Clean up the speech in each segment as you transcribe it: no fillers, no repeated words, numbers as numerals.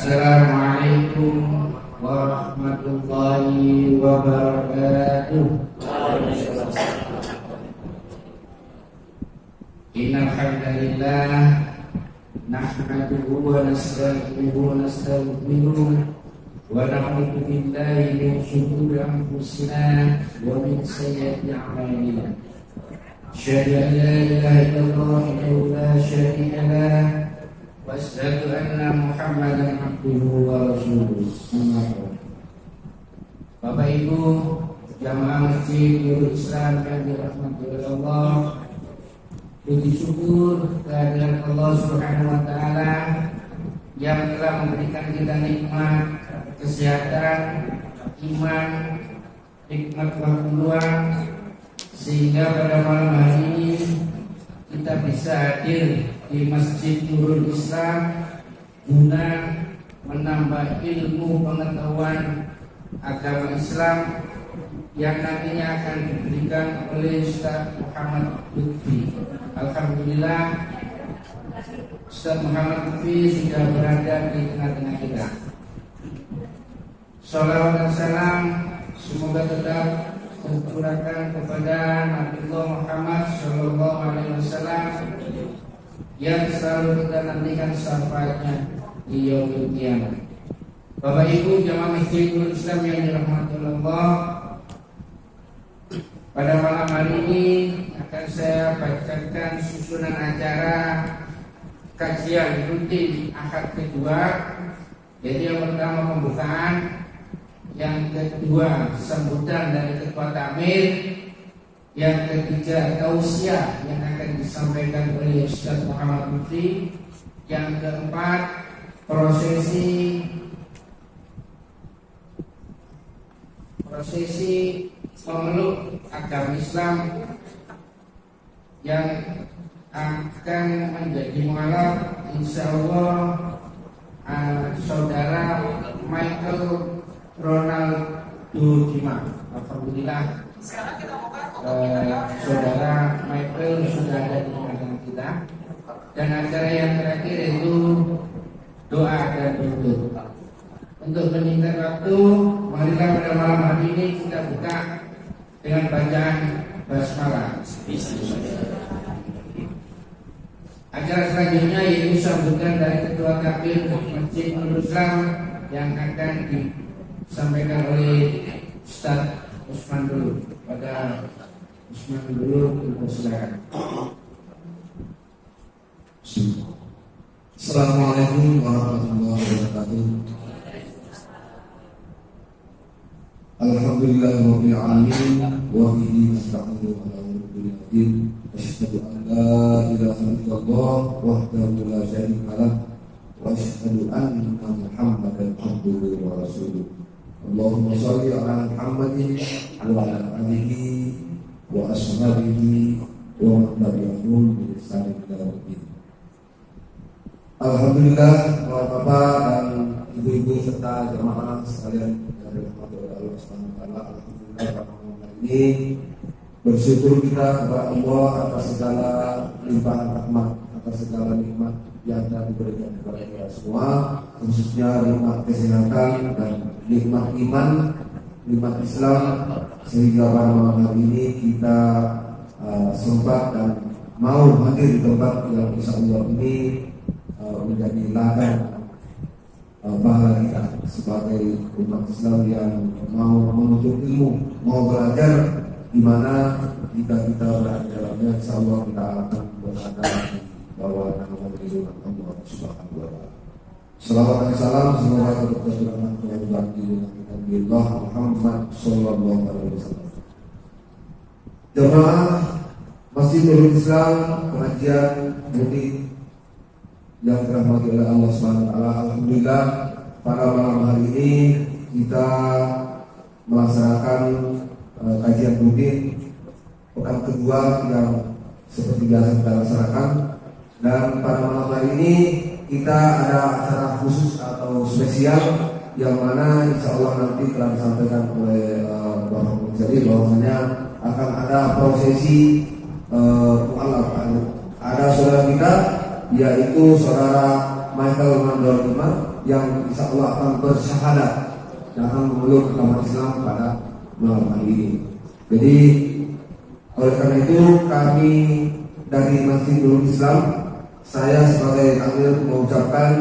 Assalamualaikum warahmatullahi wabarakatuh. Innal hamdalillah nahmaduhu wa nasta'inuhu wa nastaghfiruh wa na'udzu billahi min shururi anfusina wa min sayyiati a'malina. Asyhadu an la ilaha illallah wahdahu la syarika lah wa asyhadu anna Muhammadan abduhu wa rasuluh. Bapak Ibu jamaah Masjid Nurul Islam yang dirahmati oleh Allah, puji syukur kehadirat Allah Subhanahu wa taala yang telah memberikan kita nikmat kesehatan, iman, nikmat waktu luang, sehingga pada malam hari ini kita bisa hadir di Masjid Nurul Islam guna menambah ilmu pengetahuan agama Islam yang nantinya akan diberikan oleh Ustaz Muhammad Lutfi. Alhamdulillah, Ustaz Muhammad Lutfi sudah berada di tengah-tengah kita. Salawat dan salam semoga tetap tercurahkan kepada Nabiullah Muhammad Sallallahu Alaihi Wasallam yang selalu kita nantikan syafaatnya di yaumil qiyamah. Bapak Ibu jamaah Masjid Nurul Islam yang dirahmati Allah, pada malam hari ini akan saya bacakan susunan acara kajian rutin Ahad kedua, yaitu yang pertama pembukaan, yang kedua sambutan dari ketua takmir, yang ketiga tausiah yang akan disampaikan oleh Ustaz Muhammad Lutfi, yang keempat prosesi pemeluk agama Islam yang akan menjadi mualaf insyaallah saudara Michael Ronaldo Dima. Alhamdulillah, saudara Michael sudah ada di tengah kita. Dan acara yang terakhir itu doa dan duduk. Untuk menyingkat waktu, marilah pada malam hari ini kita buka dengan bacaan basmalah. Acara selanjutnya yaitu sambutan dari ketua takmir Masjid Nurul Islam yang akan disampaikan oleh Ustaz Usman dulu. Pada Usman dulu, silakan. Assalamualaikum warahmatullahi wabarakatuh. Alhamdulillahirabbil alamin wa bihi nasta'inu ala umuri din. Asyhadu an la ilaha illallah wahdahu la syarika lah wa asyhadu anna Muhammadan abduhu wa rasuluh. Allahumma shalli ala Muhammadin wa ala alihi wa ashabihi wa man tabi'ahum bi ihsan ila yaumil. Alhamdulillah, Bapak dan Ibu-ibu serta jamaah sekalian yang dirahmati oleh Allah Subhanahu wa taala. Alhamdulillah pada malam hari ini bersyukur kita kepada Allah atas segala limpahan rahmat, atas segala nikmat yang telah diberikan kepada kita semua, khususnya nikmat kesehatan dan nikmat iman, nikmat Islam, sehingga pada malam hari ini kita sempat dan mau hadir di tempat yang insyaallah ini menjadi ladang pahala kita sebagai umat Islam yang mau menuntut ilmu, mau belajar, di mana jika kita berada di dalamnya, insyaallah kita akan berada di bawah naungan lindungan Allah Subhanahu wa taala. Salawat dan salam semoga tetap tercurahkan kepada Nabi Muhammad sallallahu alaihi wasallam. Jemaah Masjid Nurul Islam pengajian rutin yang dirahmati oleh Allah SWT. Alhamdulillah pada malam hari ini kita melaksanakan kajian rutin pekan kedua yang seperti biasa kita laksanakan. Dan pada malam hari ini kita ada acara khusus atau spesial yang mana insya Allah nanti telah disampaikan oleh Bapak Menteri bahwasanya akan ada prosesi mu'alaf. Ada saudara kita yaitu saudara Michael Ronaldo Dima yang insya Allah akan bersyahadat dan akan memeluk agama Islam pada malam hari ini. Jadi oleh karena itu kami dari Masjidul Islam, saya sebagai takmir mengucapkan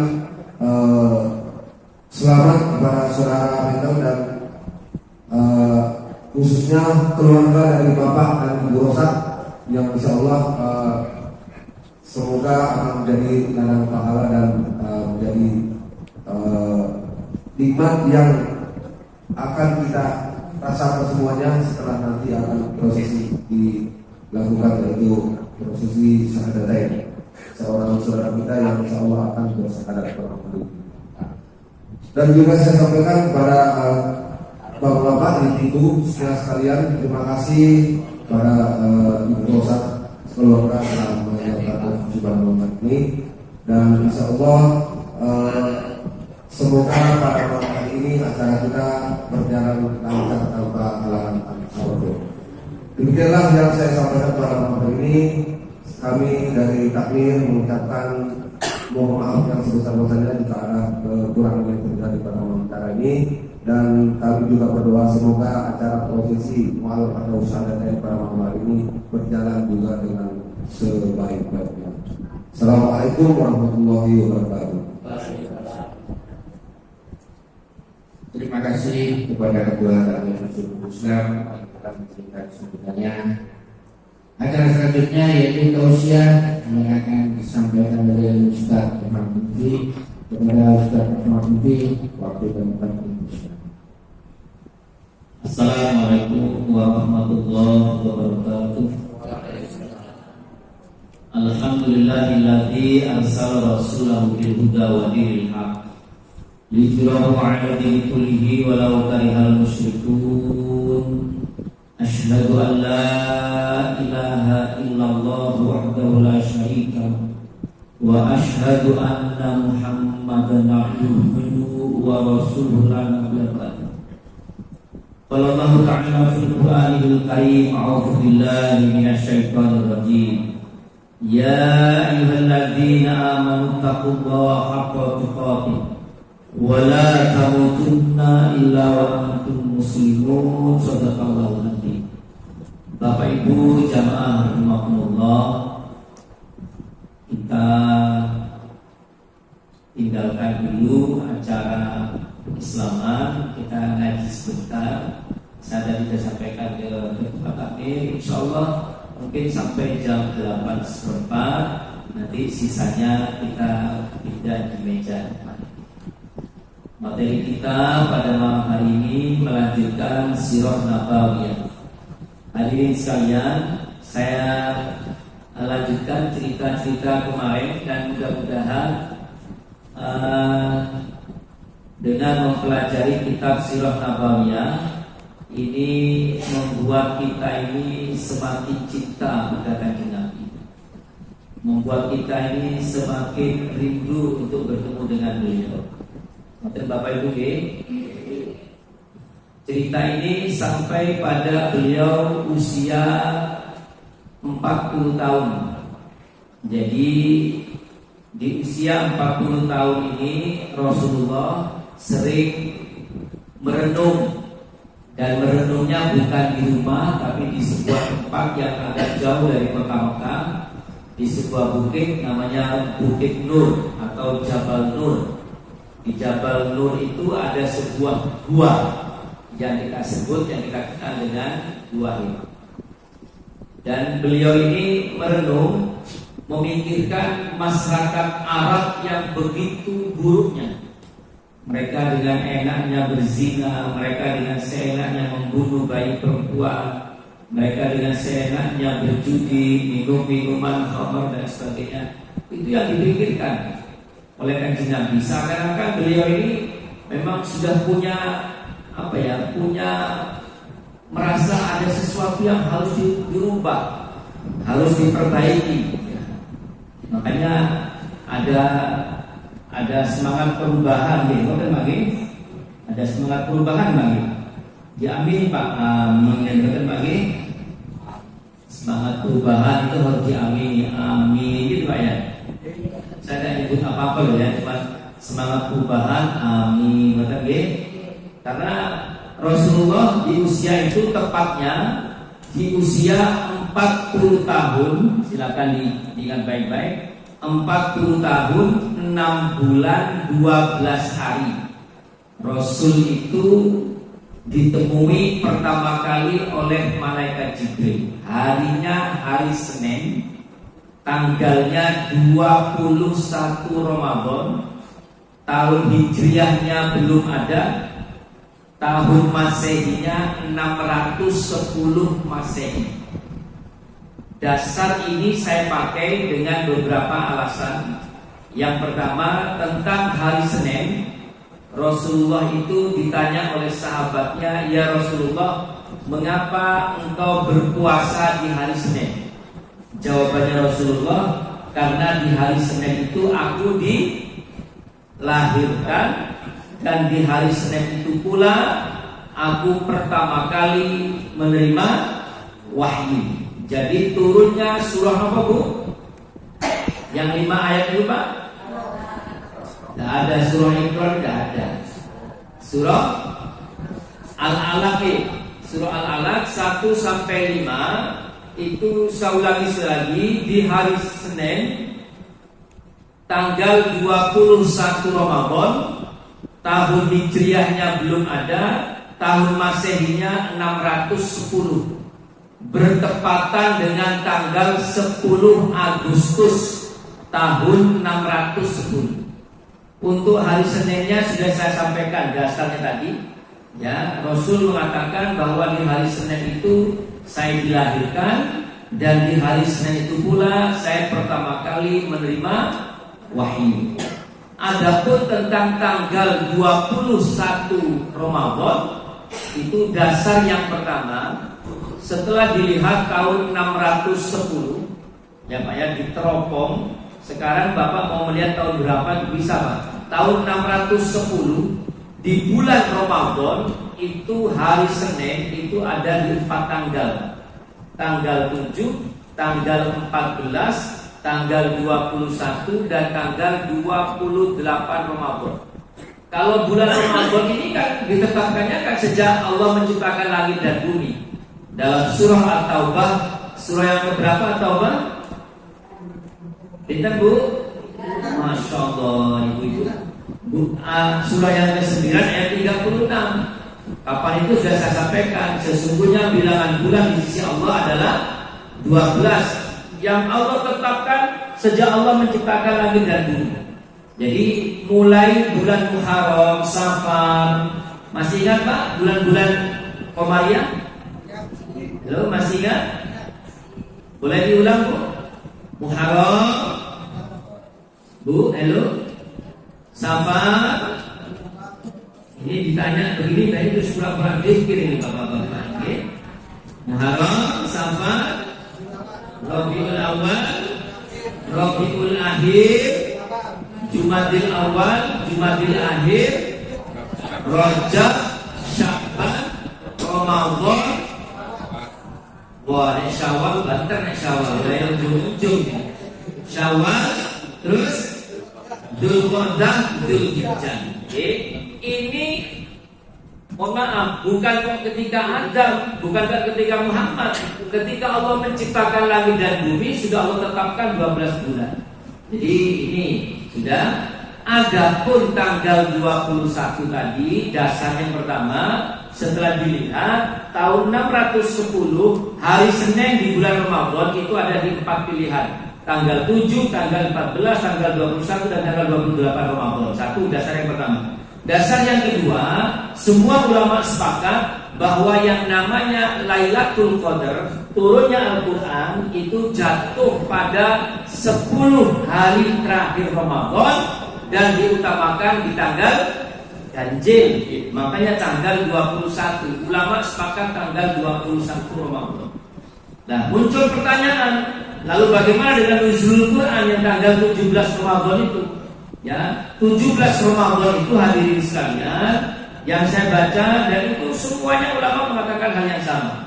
selamat kepada saudara Mental dan khususnya keluarga dari Bapak dan Ibu Rosa yang insya Allah semoga akan menjadi ladang pahala dan menjadi nikmat yang akan kita rasakan semuanya setelah nanti akan prosesi dilakukan, yaitu prosesi syahadatain seorang saudara kita yang insya Allah akan bersyahadat berhamdulillah. Dan juga saya sampaikan kepada bapak-bapak ibu sekalian, terima kasih pada Ibu Rosa keluarga telah menyampaikan kewajiban malam ini, dan insya Allah semoga pada malam hari ini acara kita berjalan lancar tanpa halangan apapun. Demikianlah yang saya sampaikan pada malam hari ini. Kami dari takmir mengucapkan mohon maaf yang sebesar-besarnya jika ada kekurangan yang terjadi pada malam acara ini, dan kami juga berdoa semoga acara prosesi malam atau syahadatain pada malam hari ini berjalan juga dengan sebaik-baiknya. Assalamualaikum warahmatullahi wabarakatuh. Terima kasih kepada Ketua Takmir Masjidul Islam yang telah memberikan sambutannya. Acara selanjutnya yaitu tausiah yang akan disampaikan oleh Ustaz Ahmad Mufi. Kepada Ustaz Ahmad Mufi, waktu dan tempat Indonesia. Assalamualaikum warahmatullahi wabarakatuh. Alhamdulillahilladzi arsala rasulahu bil huda wa dinil haq liyudhhirahu 'ala dini kullihi walau karihal musyrikun. Asyhadu an la ilaha illallah wahdahu la syarika wa asyhadu anna Muhammadan abduhu wa rasuluhu la nabiyya ba'dahu. Qala Allah ta'ala fil Qur'anil Karim, a'udzu billahi minasy syaithanir rajim. Ya ayyuhalladzina amanu taqullaha haqqa tuqatih wa la tamutunna illa wa antum muslimun. Shadaqallahu al-azim. Bapak Ibu jamaah rahimakumullah, kita tinggalkan dulu acara Islaman, kita ngaji sebentar. Saya tadi sudah sampaikan ke Ketua Takmir, insya Allah mungkin sampai jam 8:15. Nanti sisanya kita pindah di meja depan. Materi kita pada malam hari ini melanjutkan Sirah Nabawiyah. Hadirin sekalian, saya lanjutkan cerita-cerita kemarin dan mudah-mudahan dengan mempelajari kitab Sirah Nabawiyah ini membuat kita ini semakin cinta pada Kanjeng Nabi, membuat kita ini semakin rindu untuk bertemu dengan beliau. Bapak Ibu, cerita ini sampai pada beliau usia 40 tahun. Jadi di usia 40 tahun ini Rasulullah sering merenung, dan merenungnya bukan di rumah tapi di sebuah tempat yang agak jauh dari Mekah, di sebuah bukit namanya Bukit Nur atau Jabal Nur. Di Jabal Nur itu ada sebuah gua yang kita sebut, yang kita kenal dengan Gua Hira. Dan beliau ini merenung, memikirkan masyarakat Arab yang begitu buruknya. Mereka dengan enaknya berzina, mereka dengan seenaknya membunuh bayi perempuan, mereka dengan seenaknya berjudi, minum minuman khamar dan sebagainya. Itu yang dipikirkan oleh Kanjeng Nabi. Seakan-akan beliau ini memang sudah punya punya merasa ada sesuatu yang harus dirubah, harus diperbaiki. Makanya ada semangat perubahan, ada semangat perubahan bagi. Diambil Pak, amin. Dan bagi semangat perubahan itu harus diamini, amin, gitu Pak ya. Saya tidak nyebut apa-apa loh ya, cuma semangat perubahan, amin. Betul nggih? Karena Rasulullah di usia itu tepatnya di usia 40 tahun, silakan diingat baik-baik, 40 tahun 6 bulan 12 hari. Rasul itu ditemui pertama kali oleh malaikat Jibril. Harinya hari Senin, tanggalnya 21 Ramadan, tahun Hijriahnya belum ada, tahun Masehinya 610 Masehi. Dasar ini saya pakai dengan beberapa alasan. Yang pertama, tentang hari Senin, Rasulullah itu ditanya oleh sahabatnya, "Ya Rasulullah, mengapa engkau berpuasa di hari Senin?" Jawabannya Rasulullah, "Karena di hari Senin itu aku dilahirkan, dan di hari Senin itu pula aku pertama kali menerima wahyu." Jadi turunnya surah apa, Bu? Yang 5 ayat itu, Pak? Tidak ada. Surah Imran tidak ada. Surah Al-Alaq, Surah Al-Alaq 1 sampai 5 itu saya ulangi lagi, di hari Senin tanggal 21 Ramadan, tahun Hijriahnya belum ada, tahun Masehinya 610, bertepatan dengan tanggal 10 Agustus tahun 610. Untuk hari Seninnya sudah saya sampaikan dasarnya tadi. Ya, Rasul mengatakan bahwa di hari Senin itu saya dilahirkan, dan di hari Senin itu pula saya pertama kali menerima wahyu. Adapun tentang tanggal 21 Ramadan, itu dasar yang pertama. Setelah dilihat tahun 610, ya Pak ya, diteropong. Sekarang Bapak mau melihat tahun berapa bisa, Pak? Tahun 610 di bulan Ramadan itu hari Senin itu ada di 4 tanggal. Tanggal 7, tanggal 14, tanggal 21 dan tanggal 28 Ramadan. Kalau bulan Ramadan ini kan ditetapkannya kan sejak Allah menciptakan langit dan bumi. Dalam surah At-Taubah, surah yang keberapa At-Taubah? Pintar, Bu? Masya Allah, ibu-ibu. Surah yang ke-9 ayat 36. Kapan itu sudah saya sampaikan, sesungguhnya bilangan bulan di sisi Allah adalah 12 yang Allah tetapkan sejak Allah menciptakan langit dan bumi. Jadi mulai bulan Muharram, Safar, masih ingat Pak bulan-bulan Komariah? Halo, masih ingat? Boleh diulang, Bu? Muharram, Bu, halo. Safar. Ini ditanya begini, tadi itu pura-pura pikir ini Bapak-bapak. Okay. Muharram, Safar, Rabiul Awal, Rabiul Akhir, Jumadil Awal, Jumadil Akhir, Rajab, Sya'ban, Ramadan. Wah, nek Syawal banter, nek Syawal dari ujung-ujung. Syawal, terus Dzulqa'dah, Dzulhijjah. Ini mohon maaf, bukan ketika Adam, bukan ketika Muhammad, ketika Allah menciptakan langit dan bumi sudah Allah tetapkan 12 bulan. Jadi ini sudah. Adapun tanggal 21 tadi dasar yang pertama, setelah dilihat tahun 610 hari Senin di bulan Ramadan itu ada di 4 pilihan. Tanggal 7, tanggal 14, tanggal 21 dan tanggal 28 Ramadan. Satu dasar yang pertama. Dasar yang kedua, semua ulama sepakat bahwa yang namanya Lailatul Qadar, turunnya Al-Quran itu jatuh pada 10 hari terakhir Ramadan dan diutamakan di tanggal ganjil. Makanya tanggal 21. Ulama sepakat tanggal 21 Ramadan. Nah, muncul pertanyaan, lalu bagaimana dengan nuzulul Quran yang tanggal 17 Ramadan itu? Ya, 17 Ramadan itu hadirin sekalian yang saya baca, dan itu semuanya ulama mengatakan hal yang sama.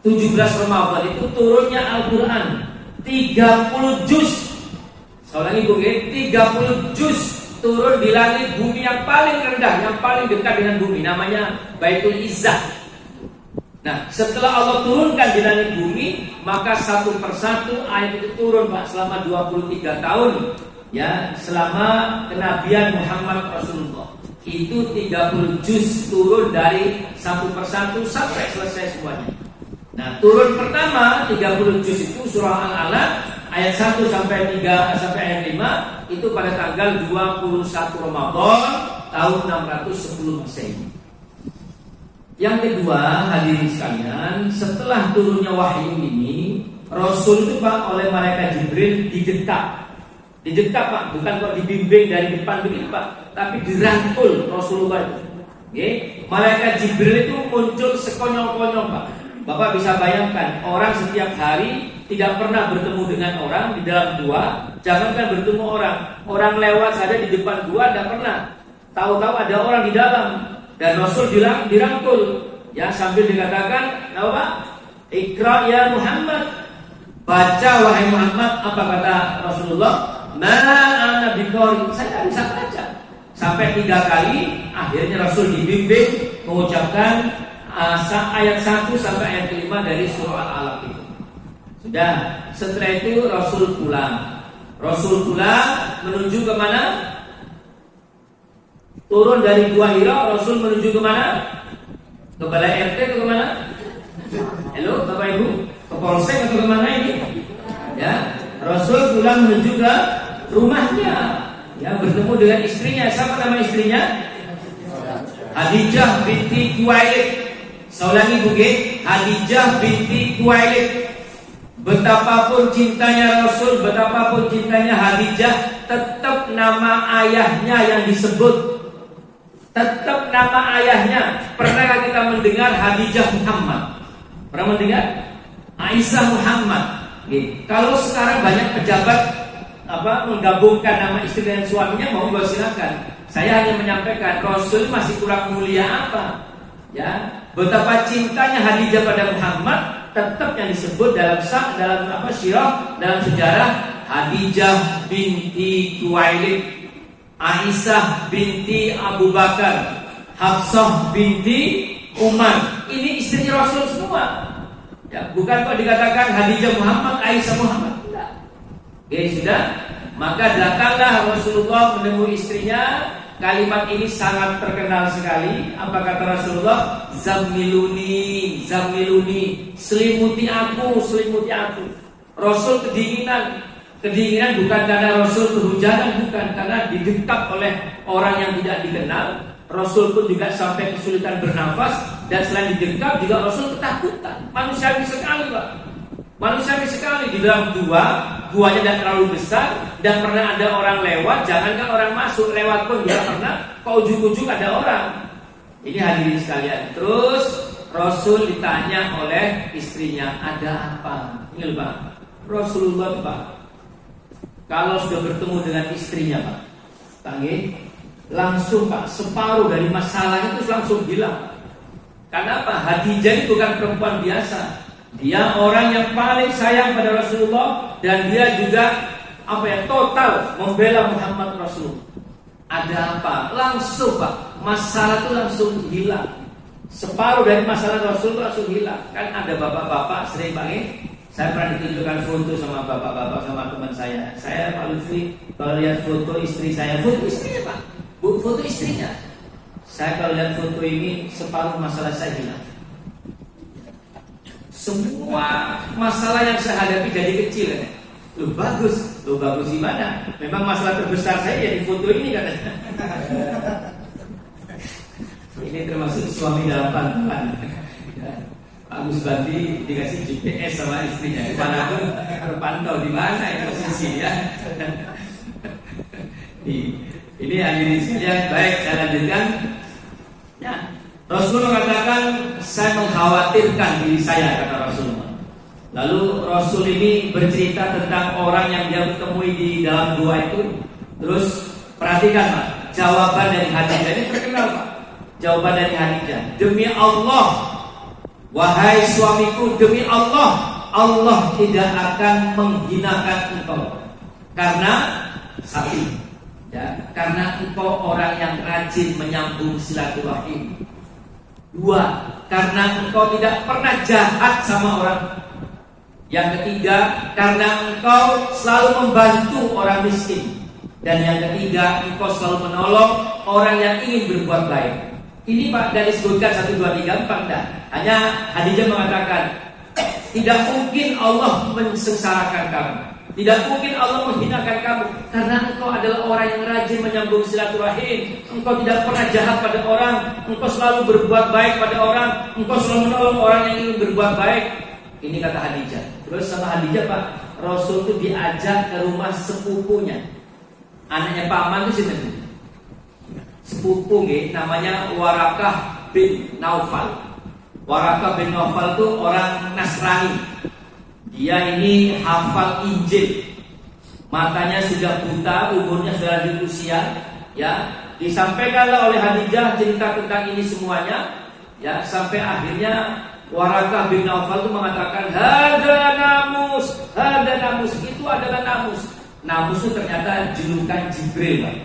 17 Ramadan itu turunnya Al-Quran 30 juz. Saya ulangi, Bu, 30 juz turun di langit bumi yang paling rendah, yang paling dekat dengan bumi, namanya Baitul Izzah. Nah, setelah Allah turunkan di langit bumi, maka satu persatu ayat itu turun Pak selama 23 tahun. Ya, selama kenabian Muhammad Rasulullah. Itu 30 juz turun dari satu persatu sampai selesai semuanya. Nah, turun pertama 30 juz itu surah Al-Alaq ayat 1 sampai 3 sampai ayat 5 itu pada tanggal 21 Ramadan tahun 610 Masehi. Yang kedua, hadirin sekalian, setelah turunnya wahyu ini, Rasul itu Pak oleh malaikat Jibril didekap. Didekap Pak, bukan kok dibimbing dari depan begitu Pak, tapi dirangkul Rasulullah itu. Oke? Malaikat Jibril itu muncul sekonyol-konyol Pak. Bapak bisa bayangkan, orang setiap hari tidak pernah bertemu dengan orang di dalam gua, jangankan bertemu orang. Orang lewat saja di depan gua tidak pernah. Tahu-tahu ada orang di dalam. Dan Rasul bilang dirangkul, ya sambil dikatakan, apa Pak? Iqra ya Muhammad, baca wahai Muhammad. Apa kata Rasulullah? Ma ana biqari, saya tidak bisa baca. Sampai 3 kali, akhirnya Rasul dibimbing mengucapkan ayat 1 sampai ayat 5 dari surah Al-Alaq itu. Sudah, setelah itu Rasul pulang. Rasul pulang menuju ke mana? Turun dari Gua Hira, Rasul menuju ke mana? Ke Balai RT atau ke mana? Halo, Bapak Ibu, ke Polsek atau ke mana ini? Ya, Rasul pulang menuju ke rumahnya, ya bertemu dengan istrinya. Siapa nama istrinya? Khadijah binti Khuwailid. Saya ulangi Bukit, Khadijah binti Khuwailid. Betapapun cintanya Rasul, betapapun cintanya Khadijah, tetap nama ayahnya yang disebut. Tetap nama ayahnya. Pernahkah kita mendengar Khadijah Muhammad? Pernah mendengar? Aisyah Muhammad. Kalau sekarang banyak pejabat menggabungkan nama istri dan suaminya, mau silakan. Saya hanya menyampaikan Rasul masih kurang mulia apa? Ya, betapa cintanya Khadijah pada Muhammad tetap yang disebut dalam sirah, dalam sejarah Khadijah binti Khuwailid, Aisyah binti Abu Bakar, Hafsah binti Umar. Ini istri Rasul semua. Ya, bukan kok dikatakan Khadijah Muhammad, Aisyah Muhammad. Tidak. Oke, sudah. Maka datanglah Rasulullah menemui istrinya. Kalimat ini sangat terkenal sekali. Apa kata Rasulullah? Zammiluni, zammiluni, selimuti aku, selimuti aku. Rasul kedinginan. Kedinginan bukan karena Rasul kehujanan, bukan, karena didekap oleh orang yang tidak dikenal. Rasul pun juga sampai kesulitan bernafas. Dan selain didekap juga Rasul ketakutan. Manusiawi sekali Pak. Manusiawi sekali. Di dalam guanya tidak terlalu besar, dan pernah ada orang lewat. Jangankan orang masuk, lewat pun tidak pernah. Kok ujung-ujung ada orang. Ini hadirin sekalian. Terus Rasul ditanya oleh istrinya, ada apa? Ini Pak, Rasulullah Pak, kalau sudah bertemu dengan istrinya Pak, langsung Pak, separuh dari masalah itu langsung hilang. Karena apa? Khadijah itu bukan perempuan biasa. Dia orang yang paling sayang pada Rasulullah, dan dia juga total membela Muhammad Rasulullah. Ada apa? Langsung Pak, masalah itu langsung hilang. Separuh dari masalah Rasul itu langsung hilang. Kan ada bapak-bapak sering Pak, saya pernah ditunjukkan foto sama bapak-bapak sama teman saya. Saya Pak Lutfi kalau lihat foto istri saya, foto istrinya Pak, foto istrinya. Saya kalau lihat foto ini, separuh masalah saya hilang. Semua masalah yang saya hadapi jadi kecil ya. Loh bagus gimana? Memang masalah terbesar saya jadi foto ini katanya. Ini termasuk suami dalam pantauan. Pak Musbandi dikasih GPS sama istrinya, dimanapun terpantau di mana itu posisi ya. Ini hadirin sekalian, baik saya lanjutkan. Ya, Rasul mengatakan, saya mengkhawatirkan diri saya, kata Rasulullah. Lalu Rasul ini bercerita tentang orang yang dia temui di dalam gua itu. Terus perhatikan Pak, jawaban dari Khadijah ini terkenal Pak. Jawaban dari Khadijah, demi Allah, wahai suamiku, demi Allah, Allah tidak akan menghinakan engkau karena sapi. Ya, karena engkau orang yang rajin menyambung silaturahim. 2, karena engkau tidak pernah jahat sama orang. Yang ketiga, karena engkau selalu membantu orang miskin. Dan yang ketiga, engkau selalu menolong orang yang ingin berbuat baik. Ini Pak, dari disebutkan 1, 2, 3, 4 dah. Hanya Khadijah mengatakan, tidak mungkin Allah mensengsarakan kamu, tidak mungkin Allah menghinakan kamu, karena engkau adalah orang yang rajin menyambung silaturahim. Engkau tidak pernah jahat pada orang, engkau selalu berbuat baik pada orang, engkau selalu menolong orang yang ingin berbuat baik. Ini kata Khadijah. Terus sama Khadijah Pak, Rasul itu diajak ke rumah sepupunya, anaknya paman itu sini, sepupu namanya Warakah bin Naufal. Warakah bin Naufal itu orang Nasrani. Dia ini hafal Injil, matanya sudah buta, umurnya sudah di usia. Ya, disampaikanlah oleh Khadijah cerita tentang ini semuanya. Ya, sampai akhirnya Warakah bin Naufal itu mengatakan, "Hada namus, hada namus." Itu adalah namus. Namus itu ternyata julukan Jibril, Pak.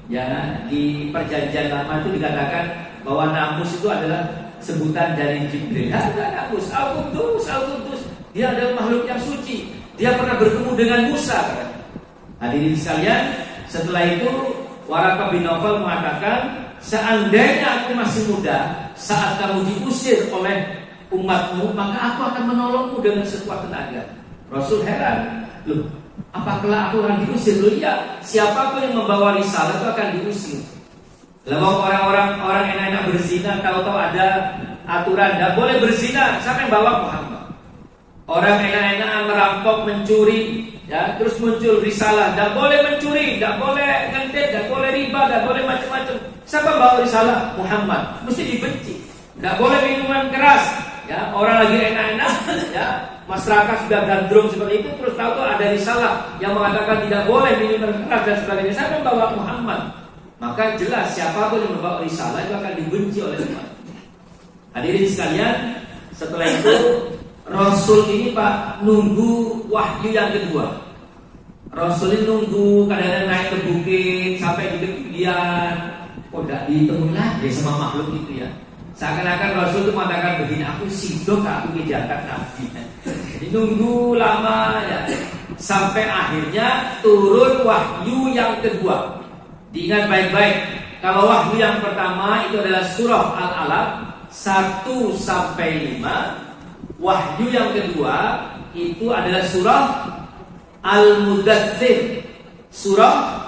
Ya, di perjanjian lama itu dikatakan bahwa namus itu adalah sebutan dari Jibril. Hada namus, Al-Qudus, Al-Qudus. Dia adalah makhluk yang suci. Dia pernah bertemu dengan Musa. Hadirin sekalian, setelah itu Warakah bin Naufal mengatakan, seandainya aku masih muda saat kamu diusir oleh umatmu, maka aku akan menolongmu dengan sekuat tenaga. Rasul heran, loh, apakah aku akan diusir? Loh iya, siapapun yang membawa risalah itu akan diusir. Lalu orang enak-enak berzina, tahu-tahu ada aturan tidak boleh berzina, siapa yang bawa? Muhammad. Orang enak-enak merampok, mencuri, ya, terus muncul risalah, tidak boleh mencuri, tidak boleh ngentit, tidak boleh riba, tidak boleh macam-macam. Siapa yang bawa risalah? Muhammad. Mesti dibenci. Tidak boleh minuman keras, ya, orang lagi enak-enak, ya, masyarakat sudah gandrung seperti itu, terus tahu-tahu ada risalah yang mengatakan tidak boleh minuman keras dan sebagainya. Siapa yang bawa? Muhammad. Maka jelas siapapun yang membawa risalah itu akan dibenci oleh umat. Hadirin sekalian, setelah itu Rasul ini Pak nunggu wahyu yang kedua. Rasul ini nunggu kadang-kadang naik ke bukit sampai di ketinggian, kok tidak ditemui lagi sama makhluk itu ya. Seakan-akan Rasul itu mengatakan begini, aku sidok, aku kejahatan Nabi. Jadi nunggu lama ya, sampai akhirnya turun wahyu yang kedua. Diingat baik-baik, kalau wahyu yang pertama itu adalah surah Al-Alaq 1 sampai 5. Wahyu yang kedua itu adalah surah Al-Mudaththir. Surah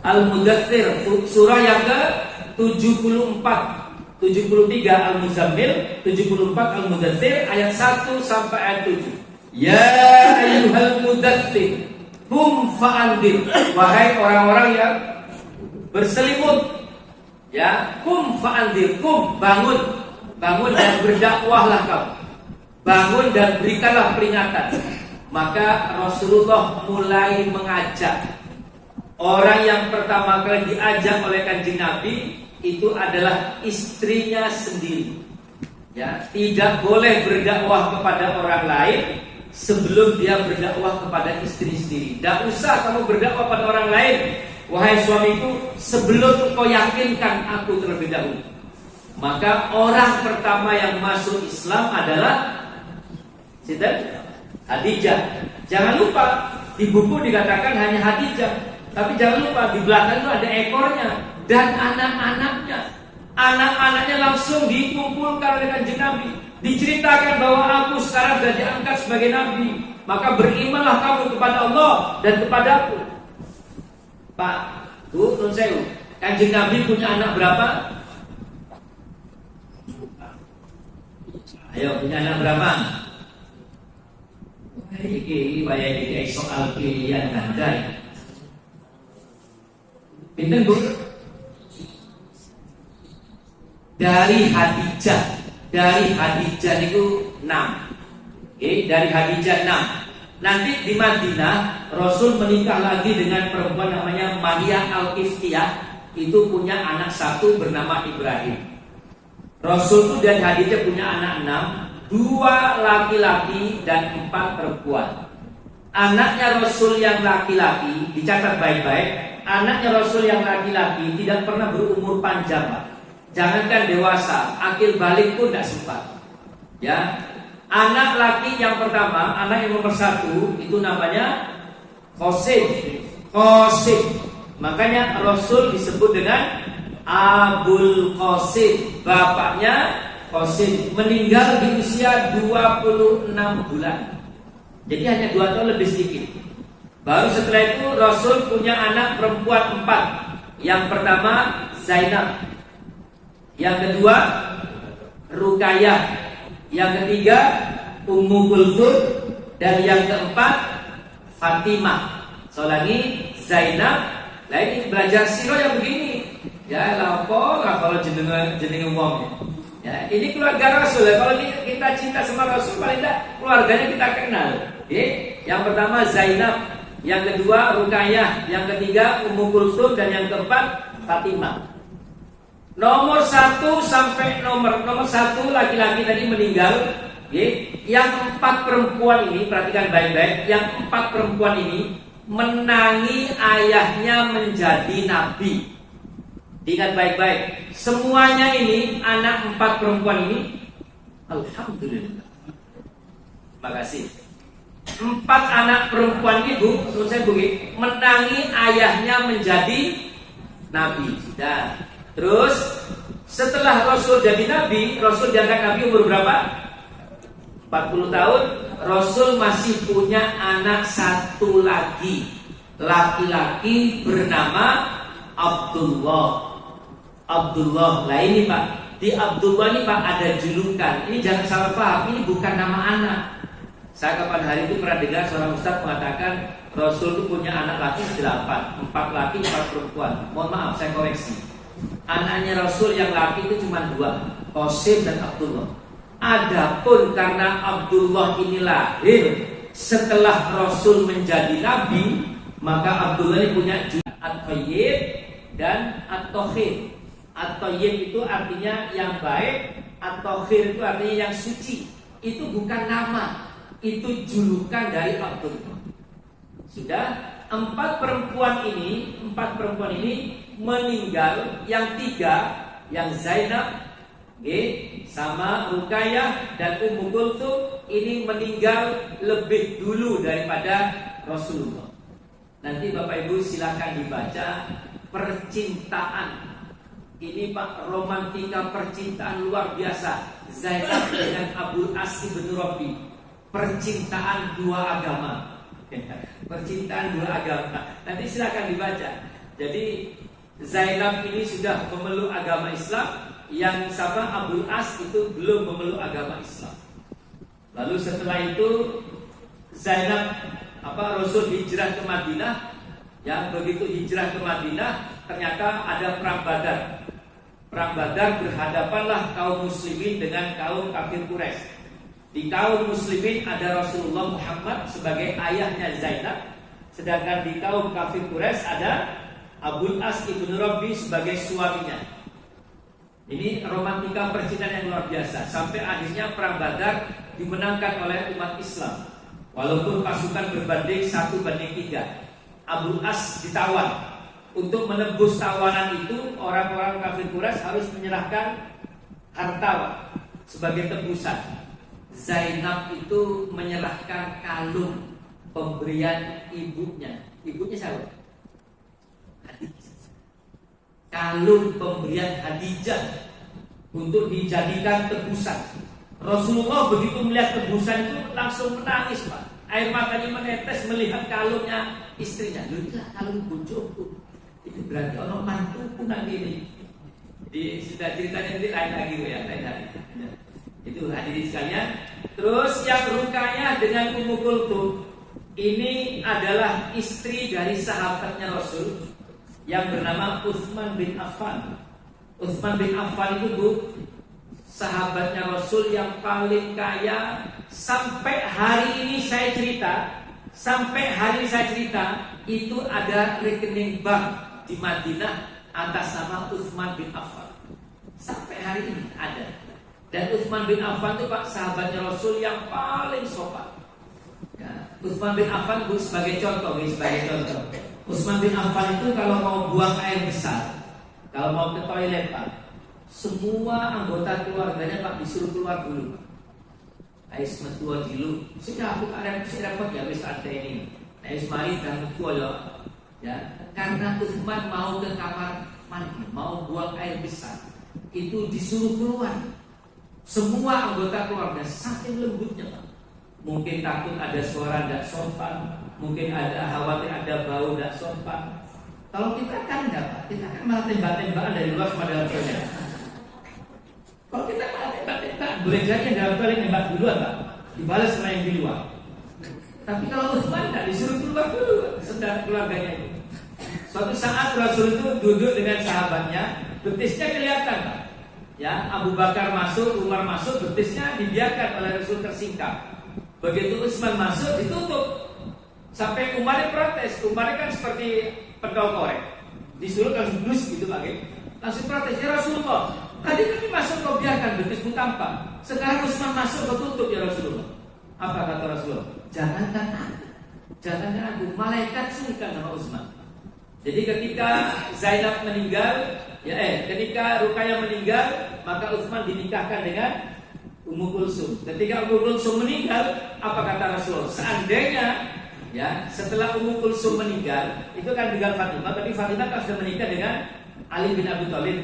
Al-Mudaththir, surah yang ke-74, 73 Al-Muzammil, 74 Al-Mudaththir, ayat 1 sampai ayat 7. Ya ayyuhal mudaththir, qum fa'andir. Wahai orang-orang yang berselimut, ya, qum fa'andir, qum, bangun dan berdakwahlah kamu. Bangun dan berikanlah peringatan. Maka Rasulullah mulai mengajak. Orang yang pertama kali diajak oleh Kanjeng Nabi itu adalah istrinya sendiri. Ya, tidak boleh berdakwah kepada orang lain sebelum dia berdakwah kepada istri sendiri. Tidak usah kamu berdakwah pada orang lain, wahai suamiku, sebelum engkau yakinkan aku terlebih dahulu. Maka orang pertama yang masuk Islam adalah Khadijah. Jangan lupa di buku dikatakan hanya Khadijah, tapi jangan lupa di belakang itu ada ekornya dan anak-anaknya. Anak-anaknya langsung dikumpulkan oleh Kanjeng Nabi. Diceritakan bahwa aku sekarang sudah diangkat sebagai Nabi, maka berimanlah kamu kepada Allah dan kepadaku. Pak, Bu, nun sewu, Kanjeng Nabi punya anak berapa? Ayo, punya anak berapa? Iki bayar soal pilihan ganda. Pinten Bu? Dari Khadijah itu 6. Dari Khadijah 6. Nanti di Madinah Rasul menikah lagi dengan perempuan namanya Maria Al-Qiftiyah. Itu punya anak satu bernama Ibrahim. Rasul itu dari Khadijah punya anak 6, 2 laki-laki dan 4 perempuan. Anaknya Rasul yang laki-laki, dicatat baik-baik, anaknya Rasul yang laki-laki tidak pernah berumur panjang, Pak. Jangankan dewasa, akil balik pun tidak sempat. Ya, anak laki yang pertama, anak yang nomor 1 itu namanya Qasim. Makanya Rasul disebut dengan Abul Qasim. Bapaknya Qasim meninggal di usia 26 bulan. Jadi hanya 2 tahun lebih sedikit. Baru setelah itu Rasul punya anak perempuan 4. Yang pertama Zainab, yang kedua Ruqayyah, yang ketiga Ummu Kulthum, dan yang keempat Fatimah. Soalnya Zainab. Lah ini belajar sirah yang begini. Ya lapo kalau jenenge wong. Ya, ini keluarga Rasul ya. Kalau kita cinta sama Rasul, paling tidak keluarganya kita kenal. Yang pertama Zainab, yang kedua Ruqayyah, yang ketiga Ummu Kulthum, dan yang keempat Fatimah. Nomor 1 sampai nomor 1 laki-laki tadi meninggal. Yang 4 perempuan ini, perhatikan baik-baik, yang 4 perempuan ini menangi ayahnya menjadi nabi. Ingat baik-baik, semuanya ini anak 4 perempuan ini, alhamdulillah. Terima kasih. 4 anak perempuan ibu, menurut saya begini, menangi ayahnya menjadi nabi. Sudah. Terus setelah Rasul jadi nabi, Rasul diangkat nabi umur berapa? 40 tahun. Rasul masih punya anak 1 lagi, laki-laki bernama Abdullah. Lah ini Pak, di Abdullah ini Pak ada julukan. Ini jangan salah paham, ini bukan nama anak. Saya kapan hari itu pernah dengar seorang ustaz mengatakan Rasul itu punya anak laki 8, 4 laki 4 perempuan. Mohon maaf saya koreksi. Anaknya Rasul yang laki itu cuma 2, Qasim dan Abdullah. Adapun karena Abdullah ini lahir setelah Rasul menjadi nabi, maka Abdullah ini punya julukan At-Thayyib dan At-Takhir. At-Thayyib itu artinya yang baik, At-Takhir itu artinya yang suci. Itu bukan nama, itu julukan dari Abdullah. Sudah 4 perempuan ini meninggal. Yang 3, yang Zainab, sama Ruqayyah dan Ummu Kulthum ini meninggal lebih dulu daripada Rasulullah. Nanti Bapak Ibu silakan dibaca percintaan. Ini Pak, romantika percintaan luar biasa Zainab dengan Abul As ibn Rabi. Percintaan 2 agama. Percintaan 2 agama. Nanti silakan dibaca. Jadi Zainab ini sudah memeluk agama Islam, yang sama Abul As itu belum memeluk agama Islam. Lalu setelah itu Zainab Rasul hijrah ke Madinah. Yang begitu hijrah ke Madinah, ternyata ada perang Badar. Perang Badar berhadapanlah kaum muslimin dengan kaum kafir Quraisy. Di kaum muslimin ada Rasulullah Muhammad sebagai ayahnya Zainab, sedangkan di kaum kafir Quraisy ada Abul As ibn Rabi sebagai suaminya. Ini romantika percintaan yang luar biasa. Sampai akhirnya perang Badar dimenangkan oleh umat Islam. Walaupun pasukan berbanding 1-3. Abul As ditawan. Untuk menebus tawanan itu, orang-orang kafir Quraisy harus menyerahkan harta sebagai tebusan. Zainab itu menyerahkan kalung pemberian ibunya. Ibunya siapa? Kalung pemberian Khadijah untuk dijadikan tebusan. Rasulullah begitu melihat tebusan itu langsung menangis Pak. Air matanya menetes melihat kalungnya istrinya. Inilah kalung bojoku. Itu berarti orang mantuku nanti ini. Jadi sudah ceritanya nanti lain lagi ya, lain hari. Itu hadirin sekalian. Terus yang Ruqayyah dengan Ummu Kulthum ini adalah istri dari sahabatnya Rasul yang bernama Utsman bin Affan. Utsman bin Affan itu sahabatnya Rasul yang paling kaya. Sampai hari ini saya cerita, itu ada rekening bank di Madinah atas nama Utsman bin Affan. Sampai hari ini ada. Dan Utsman bin Affan itu Pak sahabatnya Rasul yang paling sopan. Ya. Utsman bin Affan sebagai contoh. Utsman bin Affan itu kalau mau buang air besar, kalau mau ke toilet Pak, semua anggota keluarganya Pak disuruh keluar dulu. Ais metua dulu, sudah aku ada repot ya wis ate ini. Ais mari dan metua ya. Karena Utsman mau ke kamar mandi, mau buang air besar, itu disuruh keluar. Semua anggota keluarga saking lembutnya Pak. Mungkin takut ada suara tidak sopan, mungkin ada khawatir ada bau tidak sopan. Kalau kita kan enggak Pak, kita kan malah tembak-tembakan dari luar sama dalam toilet. Kalau kita malah tembak-tembakan, boleh jadi yang dalam toilet nembak duluan Pak, dibalas sama yang di luar. Tapi kalau Utsman tidak disuruh keluar dulu, saudara keluarganya itu. Suatu saat Rasul itu duduk dengan sahabatnya, betisnya kelihatan Pak. Ya, Abu Bakar masuk, Umar masuk, betisnya dibiarkan oleh Rasul tersingkap. Begitu Utsman masuk, ditutup. Sampai Umar protes. Umar kan seperti pentol korek, disuruh langsung blus gitu Pak. Langsung protes, ya Rasulullah, tadi kami masuk kau biarkan betismu tampak, sekarang Utsman masuk kau tutup ya Rasulullah. Apa kata Rasulullah? Jangankan aku, malaikat sungkan sama Utsman. Jadi ketika Zainab meninggal, ketika Ruqayyah meninggal, maka Utsman dinikahkan dengan Ummu Kulsum. Ketika Ummu Kulsum meninggal, apa kata Rasulullah? Seandainya setelah Ummu Kulsum meninggal, itu kan tinggal Fatimah, tapi Fatimah kan sudah menikah dengan Ali bin Abi Thalib.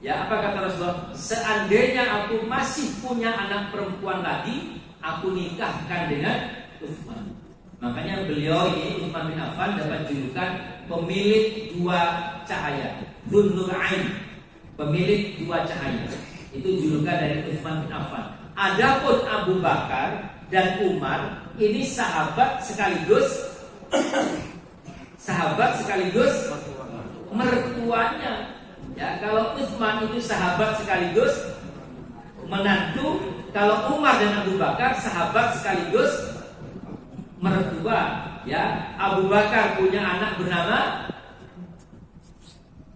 Ya, apa kata Rasulullah? Seandainya aku masih punya anak perempuan lagi, aku nikahkan dengan Utsman. Makanya beliau ini Utsman bin Affan dapat julukan pemilik dua cahaya, Dzun Nurain, pemilik dua cahaya. Itu julukan dari Utsman bin Affan. Adapun Abu Bakar dan Umar ini sahabat sekaligus mertuanya. Ya, kalau Utsman itu sahabat sekaligus menantu, kalau Umar dan Abu Bakar sahabat sekaligus mertua. Ya, Abu Bakar punya anak bernama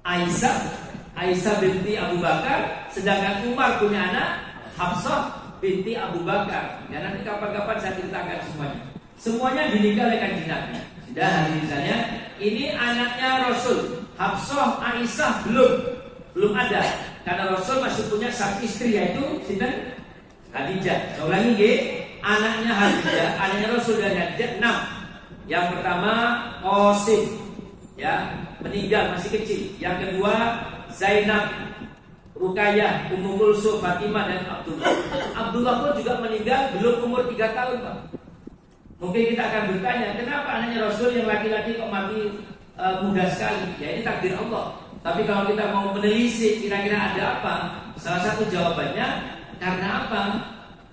Aisyah binti Abu Bakar, sedangkan Umar punya anak Hafsah binti Abu Bakar. Ya, nanti kapan-kapan saya ceritakan semuanya. Semuanya dinikah oleh kanjeng Nabi. Sudah misalnya, ini anaknya Rasul. Hafsah, Aisyah belum ada. Karena Rasul masih punya satu istri, yaitu sinten? Khadijah. Saya ulangi nggih, anaknya Khadijah, anaknya Rasul dari Khadijah 6. Yang pertama Qasim, meninggal masih kecil. Yang kedua Zainab, Ruqayyah, Ummu Kulsum, Fatimah dan Abdullah. Abdullah pun juga meninggal belum umur 3 tahun Pak. Mungkin kita akan bertanya, kenapa anaknya Rasul yang laki-laki kok mati muda sekali? Ya, ini takdir Allah. Tapi kalau kita mau menelisik kira-kira ada apa? Salah satu jawabannya, karena apa?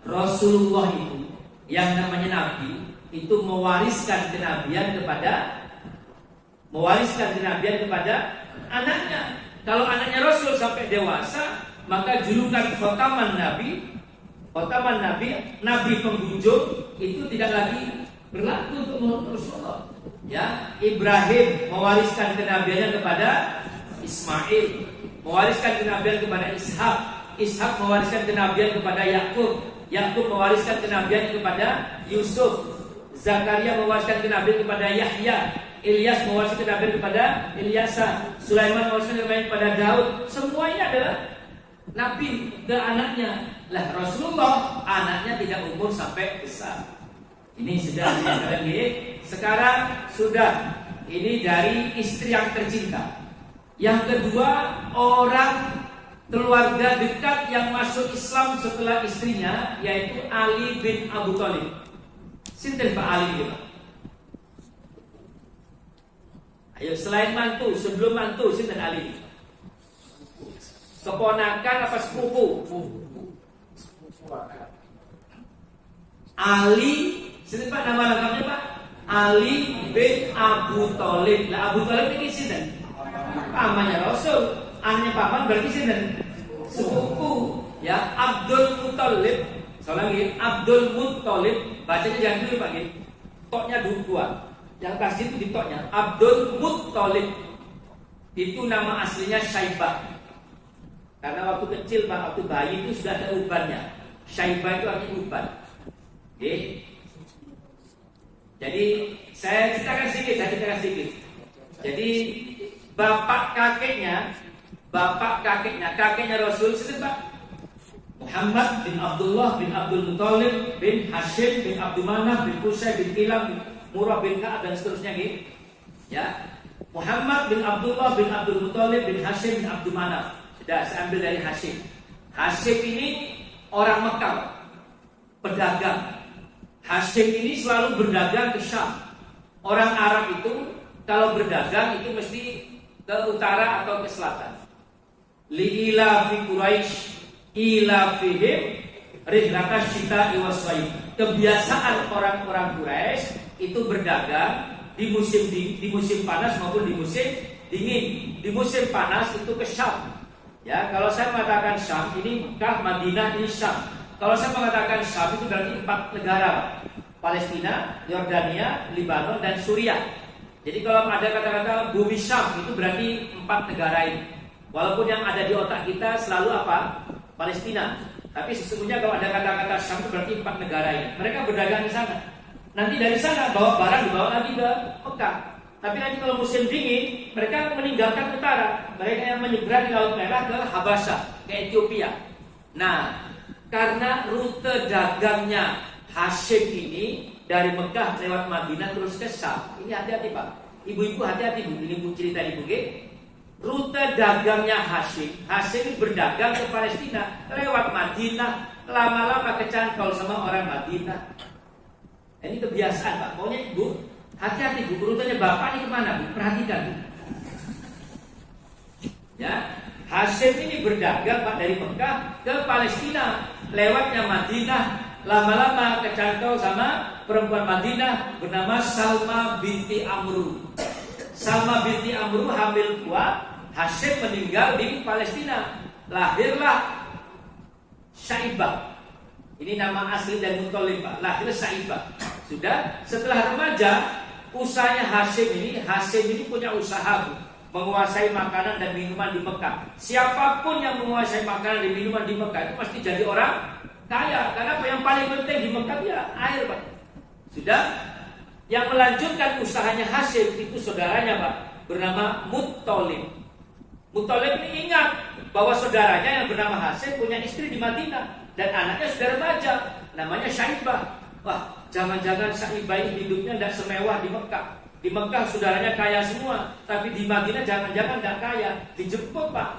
Rasulullah itu yang namanya Nabi itu mewariskan kenabian kepada anaknya. Kalau anaknya Rasul sampai dewasa, maka julukan khotaman Nabi, Nabi penghujung itu tidak lagi berlaku untuk Rasulullah. Ya, Ibrahim mewariskan kenabiannya kepada Ismail, mewariskan kenabian kepada Ishak, Ishak mewariskan kenabian kepada Yakub, Yakub mewariskan kenabian kepada Yusuf, Zakaria mewariskan kenabian kepada Yahya, Ilyas mewariskan kenabian kepada Ilyasa, Sulaiman mewariskan kenabian kepada Daud. Semuanya adalah nabi ke anaknya. Lah Rasulullah anaknya tidak umur sampai besar. Ini sudah sekarang sudah ini dari istri yang tercinta. Yang kedua, orang keluarga dekat yang masuk Islam setelah istrinya, yaitu Ali bin Abu Thalib. Sinten Pak Ali gitu. Ayo, selain mantu, sebelum mantu sinten Ali? Keponakan apa sepupu? Ali, sinten Pak nama lengkapnya Pak? Ali bin Abu Thalib. Lah Abu Thalib ini sinten? Pamannya Rasul, anaknya paman berarti sinten? Sepupu. Ya, Abdul Muthalib. Saya lagi, Abdul Muthalib. Bacanya jangan dulu Pak. Toknya dua. Yang kasih itu di toknya. Abdul Muthalib. Itu nama aslinya Syaibah. Karena waktu kecil Pak, waktu bayi itu sudah ada ubannya. Syaibah itu artinya uban. Jadi saya ceritakan sedikit. Jadi kakeknya Rasul siapa? Muhammad bin Abdullah bin Abdul Muttalib bin Hashim bin Abdul Manaf bin Qusay bin Kilab bin Murrah bin Ka'ab dan seterusnya gitu. Ya. Muhammad bin Abdullah bin Abdul Muttalib bin Hashim bin Abdul Manaf. Sudah saya ambil dari Hashim. Hashim ini orang Mekah, pedagang. Hashim ini selalu berdagang ke Syam. Orang Arab itu kalau berdagang itu mesti ke utara atau ke selatan. Li'ila fi Quraisy ila fihim rihlata syita'i was-sayf. Kebiasaan orang-orang Quraisy itu berdagang di musim panas maupun di musim dingin. Di musim panas itu ke Syam. Ya, kalau saya mengatakan Syam ini Mekah, Madinah, ini Syam. Kalau saya mengatakan Syam itu berarti 4 negara: Palestina, Yordania, Libanon, dan Suriah. Jadi kalau ada kata-kata bumi Syam itu berarti 4 negara ini. Walaupun yang ada di otak kita selalu apa? Palestina. Tapi sesungguhnya kalau ada kata-kata Syam itu berarti 4 negara ini. Mereka berdagang di sana. Nanti dari sana bawa barang dibawa lagi ke Mekah. Tapi nanti kalau musim dingin mereka meninggalkan utara. Mereka yang menyeberang di Laut Merah ke Habasyah, ke Ethiopia. Nah, karena rute dagangnya Hashim ini dari Mekah lewat Madinah terus ke Syam. Ini hati-hati Pak. Ibu-ibu hati-hati Bu. Ini Bu cerita Ibu G. Rute dagangnya Hashim berdagang ke Palestina lewat Madinah, lama-lama kecantol sama orang Madinah. Ini kebiasaan Pak. Pokoknya Ibu hati-hati Bu. Rutenya Bapak ini kemana Bu? Perhatikan Bu. Ya, Hashim ini berdagang Pak dari Mekah ke Palestina lewatnya Madinah, lama-lama kecantol sama perempuan Madinah bernama Salma binti Amru. Salma binti Amru hamil kuat. Hashim meninggal di Palestina. Lahirlah Syaibah. Ini nama asli dan Muttalib Pak. Lahir Syaibah. Sudah setelah remaja, usahanya Hashim ini punya usaha menguasai makanan dan minuman di Mekah. Siapapun yang menguasai makanan dan minuman di Mekah itu pasti jadi orang kaya. Karena apa yang paling penting di Mekah ya air Pak. Sudah. Yang melanjutkan usahanya Hashim itu saudaranya Pak, bernama Muttalib. Muttalib ini ingat bahwa saudaranya yang bernama Hashim punya istri di Madinah dan anaknya sudah remaja, namanya Syaibah. Wah, jangan-jangan Syaibah ini hidupnya tidak semewah di Mekah. Di Mekah saudaranya kaya semua, tapi di Madinah jangan-jangan tidak kaya. Dijemput Pak.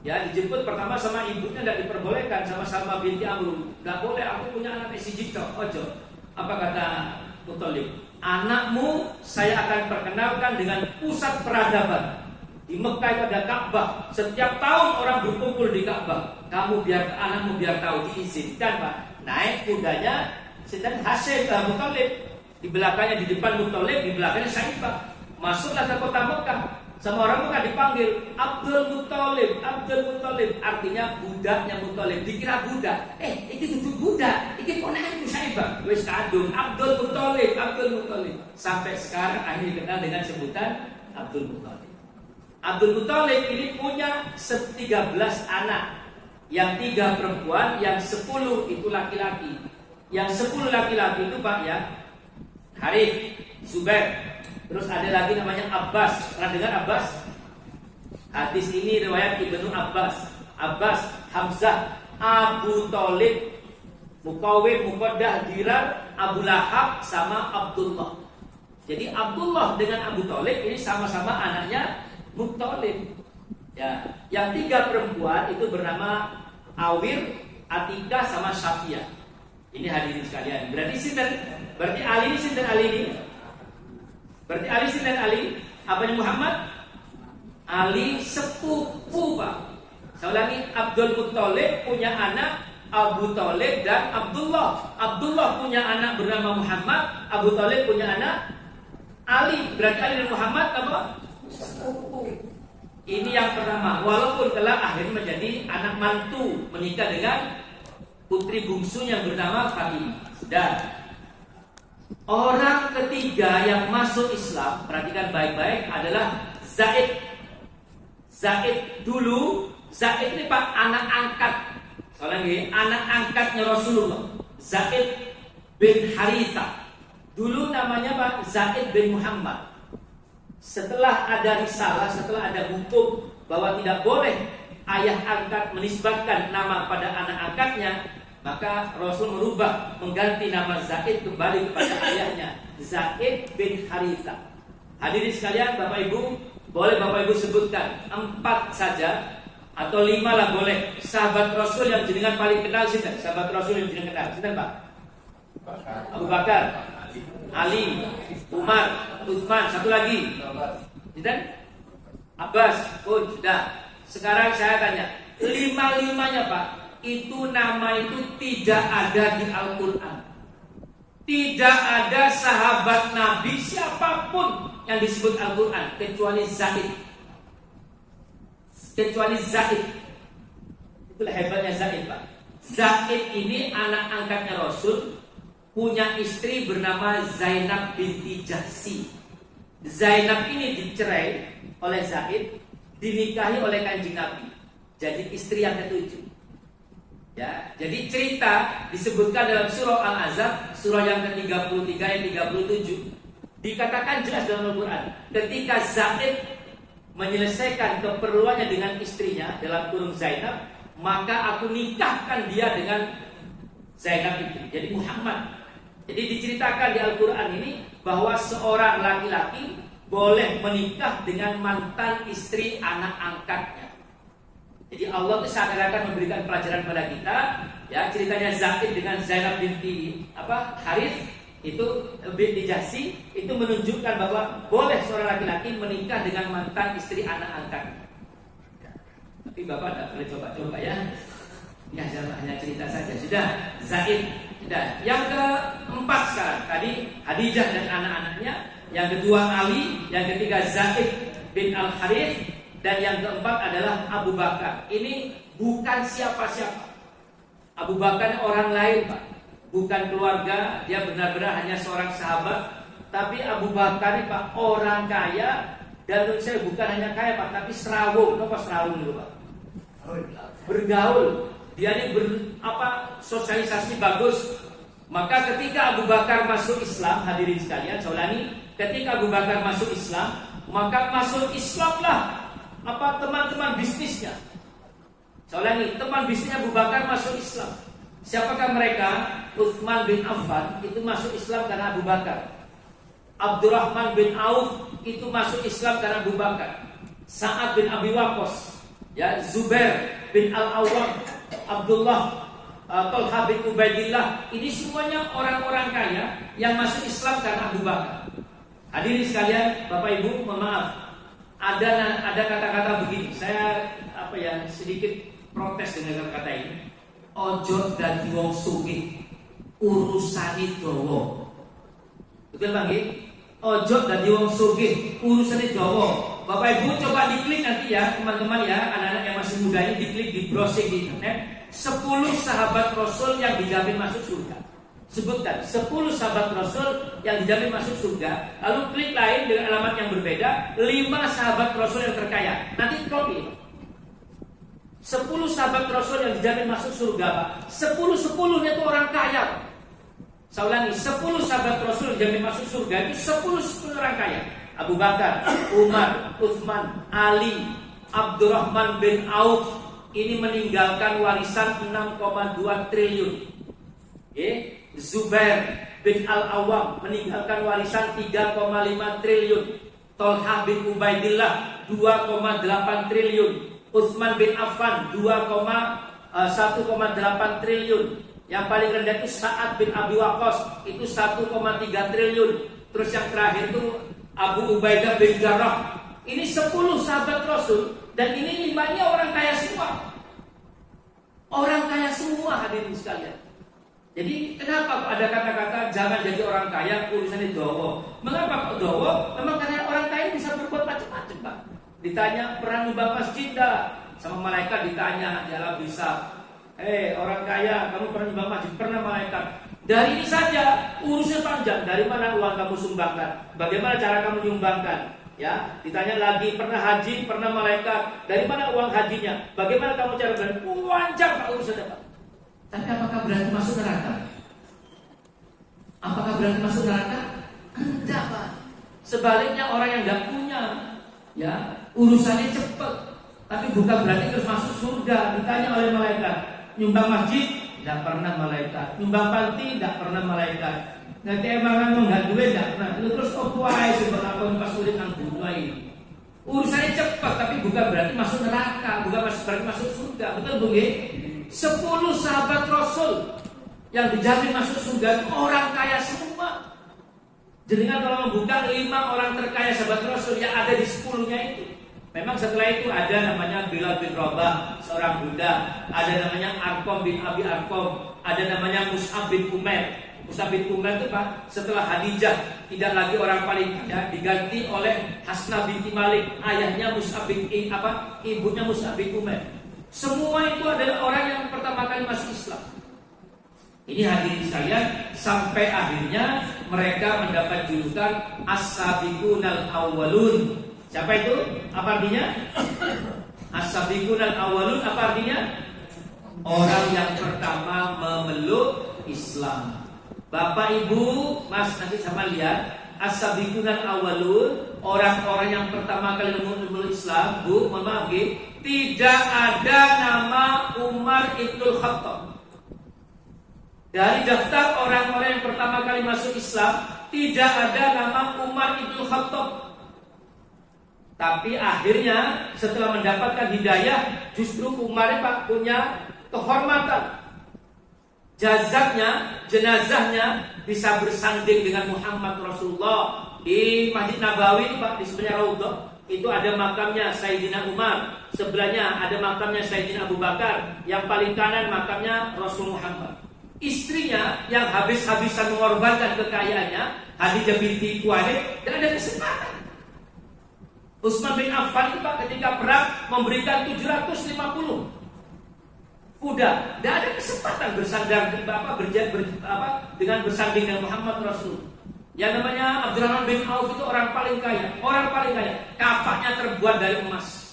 Ya, dijemput pertama sama ibunya tidak diperbolehkan, sama Salma binti Amru. Tidak boleh, aku punya anak si Jito. Ojo. Apa kata Muttalib? Anakmu saya akan perkenalkan dengan pusat peradaban. Di Mekah itu ada Ka'bah. Setiap tahun orang berkumpul di Ka'bah. Anakmu biar tahu, diizinkan Pak. Naik kudanya sedang Hashim Muttalib. Di belakangnya, di depan Muttalib, di belakangnya Syaibah. Masuklah ke kota Mekah. Sama orang Mekah dipanggil Abdul Muttalib. Abdul Muttalib artinya budaknya Muttalib. Dikira budak. Ini duduk budak. Ini ponakanku Syaibah. Wis kadung Abdul Muttalib. Abdul Muttalib. Sampai sekarang akhirnya dikenal dengan sebutan Abdul Muttalib. Abdul Muttalib ini punya 13 anak. Yang 3 perempuan, yang 10 itu laki-laki. Yang 10 laki-laki itu Pak ya, Harith, Zubair. Terus ada lagi namanya Abbas. Pernah dengar Abbas? Hadis ini riwayat Ibnu Abbas. Abbas, Hamzah, Abu Thalib, Muqawwim, Muqaddah, Dirar, Abu Lahab sama Abdullah. Jadi Abdullah dengan Abu Thalib ini sama-sama anaknya Muttalib. Ya, yang 3 perempuan itu bernama Awir, Atika sama Safiyah. Ini hadirin sekalian. Berarti Ali ini sinten Ali ini? Berarti Ali sinten Ali? Apanya Muhammad? Ali sepupu Pak. Saya ulangi, Abdul Muttalib punya anak Abu Thalib dan Abdullah. Abdullah punya anak bernama Muhammad. Abu Thalib punya anak Ali. Berarti Ali dan Muhammad apa? Ini yang pertama. Walaupun kelak akhirnya menjadi anak mantu, menikah dengan putri bungsu yang bernama Fatimah. Dan orang ketiga yang masuk Islam, perhatikan baik-baik, adalah Zaid. Zaid dulu, Zaid ini Pak anak angkat. Soalnya ini anak angkatnya Rasulullah, Zaid bin Haritha. Dulu namanya Pak Zaid bin Muhammad. Setelah ada risalah, setelah ada hukum bahwa tidak boleh ayah angkat menisbatkan nama pada anak angkatnya, maka Rasul merubah, mengganti nama Zaid kembali kepada ayahnya, Zaid bin Haritha. Hadirin sekalian, Bapak Ibu, boleh Bapak Ibu sebutkan 4 saja atau 5 lah boleh sahabat Rasul yang jenengan paling kenal. Sinten sahabat Rasul yang jenengan kenal? Sinten Pak? Abu Bakar, Ali, Umar, Utsman, satu lagi. Sinten? Abbas. Oh, sudah. Sekarang saya tanya, 5-5-nya Pak, itu nama itu tidak ada di Al-Quran. Tidak ada sahabat Nabi siapapun yang disebut Al-Quran kecuali Zaid. Kecuali Zaid. Itulah hebatnya Zaid Pak. Zaid ini anak angkatnya Rasul, punya istri bernama Zainab binti Jahsy. Zainab ini dicerai oleh Zaid, dinikahi oleh Kanjeng Nabi. Jadi istri yang ke-7. Ya, jadi cerita disebutkan dalam surah Al-Ahzab, surah yang ke-33 ayat 37. Dikatakan jelas dalam Al-Quran, ketika Zaid menyelesaikan keperluannya dengan istrinya dalam kurung Zainab, maka aku nikahkan dia dengan Zainab itu, jadi Muhammad. Jadi diceritakan di Al-Quran ini bahwa seorang laki-laki boleh menikah dengan mantan istri anak angkatnya. Jadi Allah itu seakan-akan memberikan pelajaran pada kita, ya, ceritanya Zaid dengan Zainab binti Harith itu binti Jahsy itu menunjukkan bahwa boleh seorang laki-laki menikah dengan mantan istri anak angkatnya. Tapi Bapak tidak boleh coba-coba ya. Ini hanya cerita saja. Sudah, Zaid. Sudah. Yang keempat sekarang tadi Khadijah dan anak-anaknya, yang kedua Ali, yang ketiga Zaid bin Al-Harith, dan yang keempat adalah Abu Bakar. Ini bukan siapa-siapa. Abu Bakar orang lain Pak, bukan keluarga, dia benar-benar hanya seorang sahabat. Tapi Abu Bakar ini Pak orang kaya, dan menurut saya bukan hanya kaya Pak, tapi serawung. Apa serawung dulu Pak? Bergaul. Dia ini sosialisasi bagus. Maka ketika Abu Bakar masuk Islam, hadirin sekalian, saya ulangi, ketika Abu Bakar masuk Islam, maka masuk Islamlah teman-teman bisnisnya. Saya ulangi, teman bisnisnya Abu Bakar masuk Islam. Siapakah mereka? Utsman bin Affan itu masuk Islam karena Abu Bakar. Abdurrahman bin Auf itu masuk Islam karena Abu Bakar. Sa'ad bin Abi Waqqas, ya, Zubair bin Al-Awwam, Abdullah, Talha bin Ubaidillah, ini semuanya orang-orang kaya yang masuk Islam karena Abu Bakar. Hadirin sekalian, Bapak Ibu, mohon maaf. Ada kata-kata begini. Saya sedikit protes dengan kata ini. Ojo dadi wong sugih, urusane dawa. Betul Bang? Ojo dadi wong sugih, urusane dawa. Bapak Ibu coba diklik nanti ya, teman-teman ya, anak-anak yang masih muda ini diklik di browsing di internet 10 sahabat Rasul yang dijamin masuk surga. Sebutkan 10 sahabat Rasul yang dijamin masuk surga. Lalu klik lain dengan alamat yang berbeda, 5 sahabat Rasul yang terkaya. Nanti copy 10 sahabat Rasul yang dijamin masuk surga Pak. 10-10-nya itu orang kaya Pak. Saya ulangi, 10 sahabat Rasul yang dijamin masuk surga itu 10 orang kaya. Abu Bakar, Umar, Utsman, Ali, Abdurrahman bin Auf ini meninggalkan warisan 6,2 triliun. Zubair bin Al-Awwam meninggalkan warisan 3,5 triliun. Talha bin Ubaidillah 2,8 triliun. Utsman bin Affan 1,8 triliun. Yang paling rendah itu Sa'ad bin Abi Waqqas itu 1,3 triliun. Terus yang terakhir itu Abu Ubaidah bin Jarrah. Ini 10 sahabat Rasul, dan ini 5-nya orang kaya semua. Orang kaya semua, hadirin sekalian. Jadi kenapa ada kata-kata jangan jadi orang kaya urusannya dowo? Mengapa kok dowo? Memang karena orang kaya bisa berbuat macam-macam Pak. Ditanya pernah nyumbang masjid dah? Sama malaikat ditanya dalam hisab. Orang kaya, kamu pernah nyumbang masjid? Pernah malaikat. Dari ini saja urusnya panjang. Dari mana uang kamu sumbangkan? Bagaimana cara kamu nyumbangkan? Ya, ditanya lagi pernah haji? Pernah malaikat. Dari mana uang hajinya? Bagaimana kamu cara berani? Panjang Pak urusnya Pak. Tapi apakah berarti masuk neraka? Apakah berarti masuk neraka? Enggak, Pak. Sebaliknya orang yang nggak punya, ya urusannya cepat, tapi bukan berarti terus masuk surga. Ditanya oleh malaikat, nyumbang masjid tidak pernah malaikat, nyumbang panti tidak pernah malaikat, nanti emang nggak duit tidak pernah. Terus opuai sebenarnya pas udah nang dunia. Urusannya cepat, tapi bukan berarti masuk neraka, bukan berarti masuk surga. Betul bu? 10 sahabat Rasul yang dijamin masuk surga itu orang kaya semua. Jenengan kalau membuka 5 orang terkaya sahabat Rasul yang ada di 10-nya itu. Memang setelah itu ada namanya Bilal bin Rabah, seorang budak. Ada namanya Arqam bin Abi Arqam. Ada namanya Mus'ab bin Umair. Mus'ab bin Umair itu Pak, setelah Khadijah tidak lagi orang paling kaya, diganti oleh Hasnah binti Malik, ayahnya Mus'ab bin ibunya Mus'ab bin Umair. Semua itu adalah orang yang pertama kali masuk Islam. Ini hadirin sekalian, sampai akhirnya mereka mendapat julukan As-Sabiqunal Awwalun. Siapa itu? Apa artinya? As-Sabiqunal Awwalun apa artinya? Orang yang pertama memeluk Islam. Bapak Ibu, Mas nanti sama lihat As-Sabiqunal Awwalun, orang-orang yang pertama kali memeluk Islam. Bu, mohon maaf, tidak ada nama Umar Ibnul Khattab. Dari daftar orang-orang yang pertama kali masuk Islam, tidak ada nama Umar Ibnul Khattab. Tapi akhirnya setelah mendapatkan hidayah, justru Umar Pak punya kehormatan. Jenazahnya bisa bersanding dengan Muhammad Rasulullah di Masjid Nabawi Pak, di sebelah Raudhah. Itu ada makamnya Sayyidina Umar, sebelahnya ada makamnya Sayyidina Abu Bakar, yang paling kanan makamnya Rasul Muhammad. Istrinya yang habis-habisan mengorbankan kekayaannya, Khadijah binti Khuwailid, tidak ada kesempatan. Utsman bin Affan itu Pak ketika perang memberikan 750 kuda, tidak ada kesempatan bersandar dengan bersanding dengan Muhammad Rasul. Yang namanya Abdurrahman bin Auf itu orang paling kaya, kapaknya terbuat dari emas.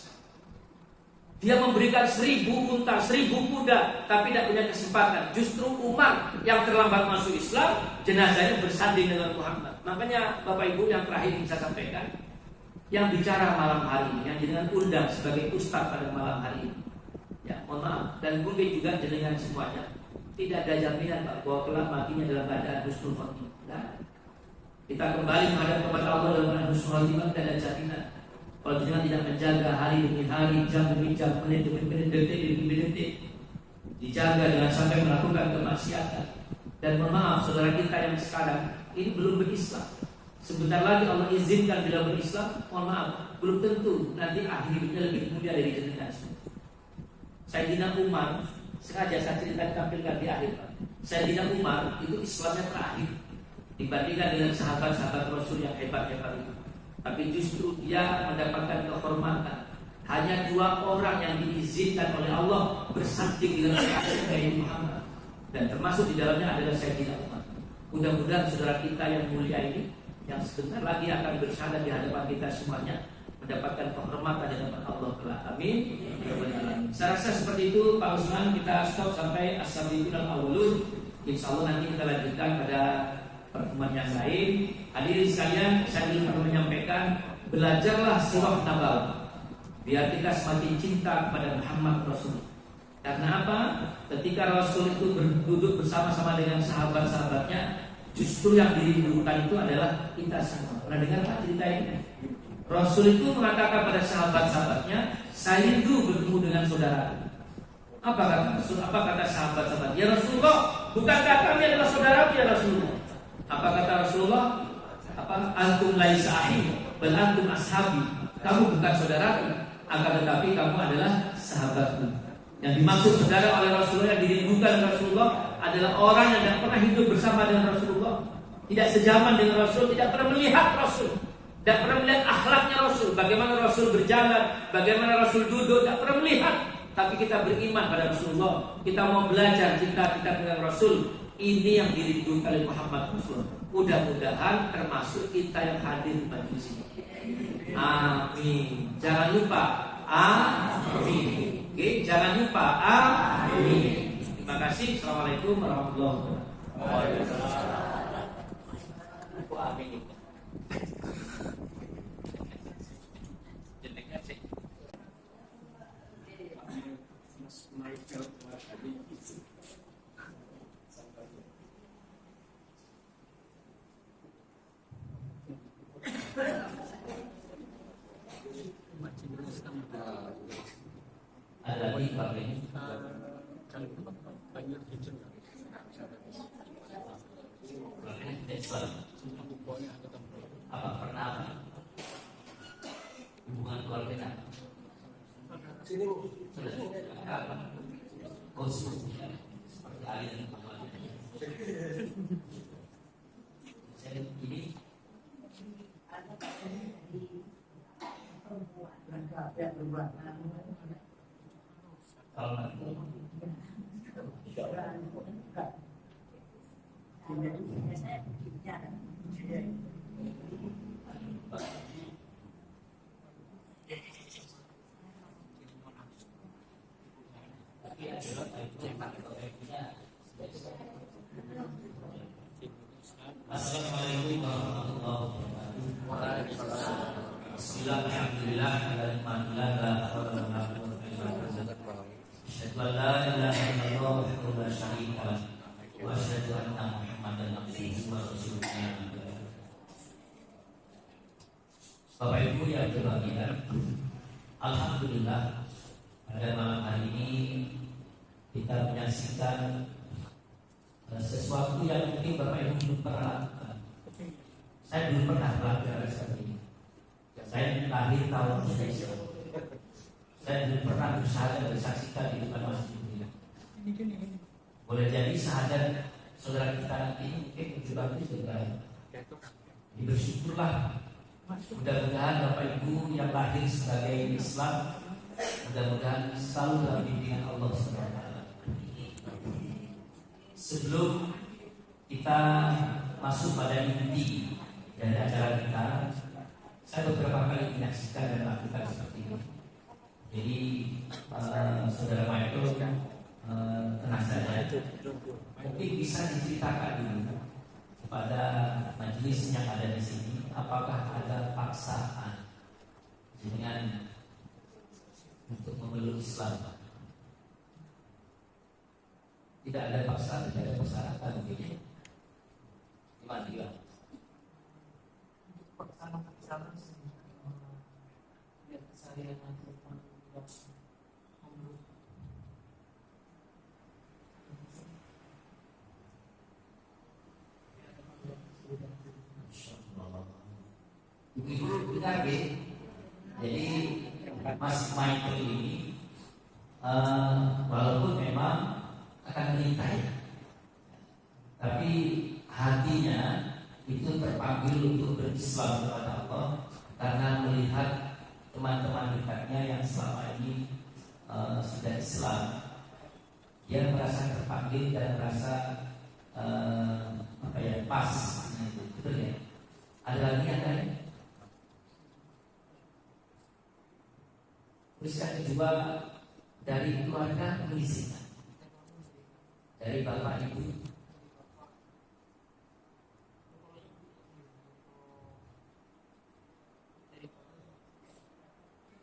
Dia memberikan 1000 unta, 1000 kuda, tapi tidak punya kesempatan. Justru Umar yang terlambat masuk Islam, jenazahnya bersanding dengan Muhammad. Makanya Bapak Ibu yang terakhir yang saya sampaikan, yang bicara malam hari ini, yang jenengan undang sebagai ustaz pada malam hari ini, ya mohon maaf, dan mungkin juga jenengan semuanya, tidak ada jaminan Pak bahwa kelak matinya dalam keadaan husnul khotimah. Nah, kita kembali menghadap kepada Allah dalam keadaan husnul khotimah, tidak ada jaminan. Kalau jangan tidak menjaga hari demi hari, jam demi jam, menit demi menit, detik demi detik, dijaga dengan sampai melakukan kemaksiatan. Dan mohon maaf, saudara kita yang sekarang ini belum berislam. Sebentar lagi Allah izinkan bila berislam, mohon maaf, belum tentu nanti akhirnya lebih mudah dari jenengan. Sayyidina Umar, sengaja saya cerita tampilkan di akhir. Sayyidina Umar itu Islamnya terakhir dibandingkan dengan sahabat-sahabat Rasul yang hebat-hebat itu. Tapi justru dia mendapatkan kehormatan. Hanya 2 orang yang diizinkan oleh Allah bersanding dengan Sayyidina Muhammad, dan termasuk di dalamnya adalah Sayyidina Umar. Mudah-mudahan saudara kita yang mulia ini, yang sebentar lagi akan bersandar di hadapan kita semuanya, mendapatkan kehormatan di hadapan Allah kelak. Amin. Saya rasa seperti itu Pak Usman, kita stop sampai As-Sabiqunal Awwalun. Insyaallah nanti kita lanjutkan pada pertemuan yang lain. Hadirin sekalian, saya ingin menyampaikan, belajarlah sirah Nabawi biar kita semakin cinta kepada Muhammad Rasul. Karena apa? Ketika Rasul itu duduk bersama-sama dengan sahabat-sahabatnya, justru yang dirindukan itu adalah kita semua. Pernah dengar Pak cerita ini? Rasul itu mengatakan pada sahabat-sahabatnya, saya rindu bertemu dengan saudara. Apa kata Rasul? Apa kata sahabat-sahabat? Ya Rasulullah, bukankah kami adalah saudara ya Rasulullah? Apa kata Rasulullah? Antum laisa akhi, bal antum ashabi. Kamu bukan saudaraku, akan tetapi kamu adalah sahabatku. Yang dimaksud saudara oleh Rasulullah, yang dirindukan Rasulullah adalah orang yang tidak pernah hidup bersama dengan Rasulullah, tidak sejaman dengan Rasul, tidak pernah melihat Rasul, tidak pernah melihat akhlaknya Rasul, bagaimana Rasul berjalan, bagaimana Rasul duduk, tidak pernah melihat. Tapi kita beriman pada Rasulullah, kita mau belajar cinta kita dengan Rasul. Ini yang dirindukan oleh Muhammad Rasul. Mudah-mudahan termasuk kita yang hadir di majelis ini. Amin. Jangan lupa amin. Oke, jangan lupa amin. Terima kasih. Assalamualaikum warahmatullahi wabarakatuh. Aku amin itu. Jeleknya sih. Mas Michael tadi Ada lagi Pak ini. kan banyak kitchen Islam. pokoknya ada tempat Apa pernah hubungan keluarga? Sini Bu. Sudah apa? Khusus seperti Ali dan Muhammad. Saya ini kalau nanti tapi adalah cepat efeknya. Assalamualaikum warahmatullahi wabarakatuh. Bismillahirrahmanirrahim. Alhamdulillah la haula wa la quwwata illa billah. Asyhadu an la ilaha illallah wahdahu la syarika lah wa asyhadu anna Muhammadan abduhu wa rasuluh. Bapak Ibu yang berbahagia, alhamdulillah pada malam hari ini kita menyaksikan sesuatu yang mungkin Bapak Ibu belum pernah lakukan. Saya belum pernah belajar seperti ini. Saya lahir tahun 19. Saya belum pernah bersahadat bersaksikan di depan masjid ini. Boleh jadi sahadat saudara kita nanti mungkin lebih bagus juga. Bersyukurlah. Mudah-mudahan Bapak Ibu yang lahir sebagai Islam, mudah-mudahan selalu dalam bimbingan Allah SWT. Sebelum kita masuk pada inti dari acara kita, saya beberapa kali menyaksikan dan melakukan seperti ini. Jadi saudara Michael tenang saja, mungkin bisa diceritakan dulu kepada majelis yang ada di sini, apakah ada paksaan dengan untuk memeluk Islam? Tidak ada paksaan, tidak ada persyaratan begini. Gimana juga? Paksaan biar keseharian nanti Ibu kita jadi Mas Michael ini walaupun memang akan melintai, tapi hatinya itu terpanggil untuk berislam kepada Allah karena melihat teman-teman dekatnya yang selama ini sudah Islam. Dia merasa terpanggil dan merasa pas, betul ya? Ada lagi yang lain? Terus yang kedua, dari keluarga mengisikan, dari bapak ibu.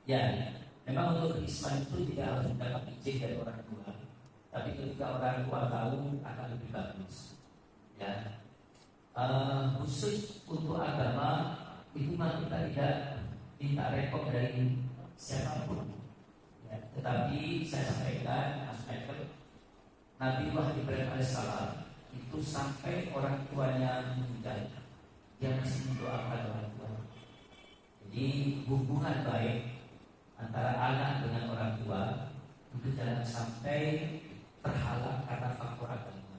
Ya, memang untuk Islam itu tidak harus mendapat izin dari orang tua, tapi ketika orang tua tahu akan lebih bagus. Ya, khusus untuk agama itu memang kita tidak minta rekod dari siapapun. Ya, tetapi saya sampaikan, Mas Michael, Nabi Ibrahim alaihissalam itu sampai orang tuanya meninggal, dia masih mendoakan orang tua. Jadi hubungan baik antara anak dengan orang tua itu jangan sampai terhalang karena faktor agama.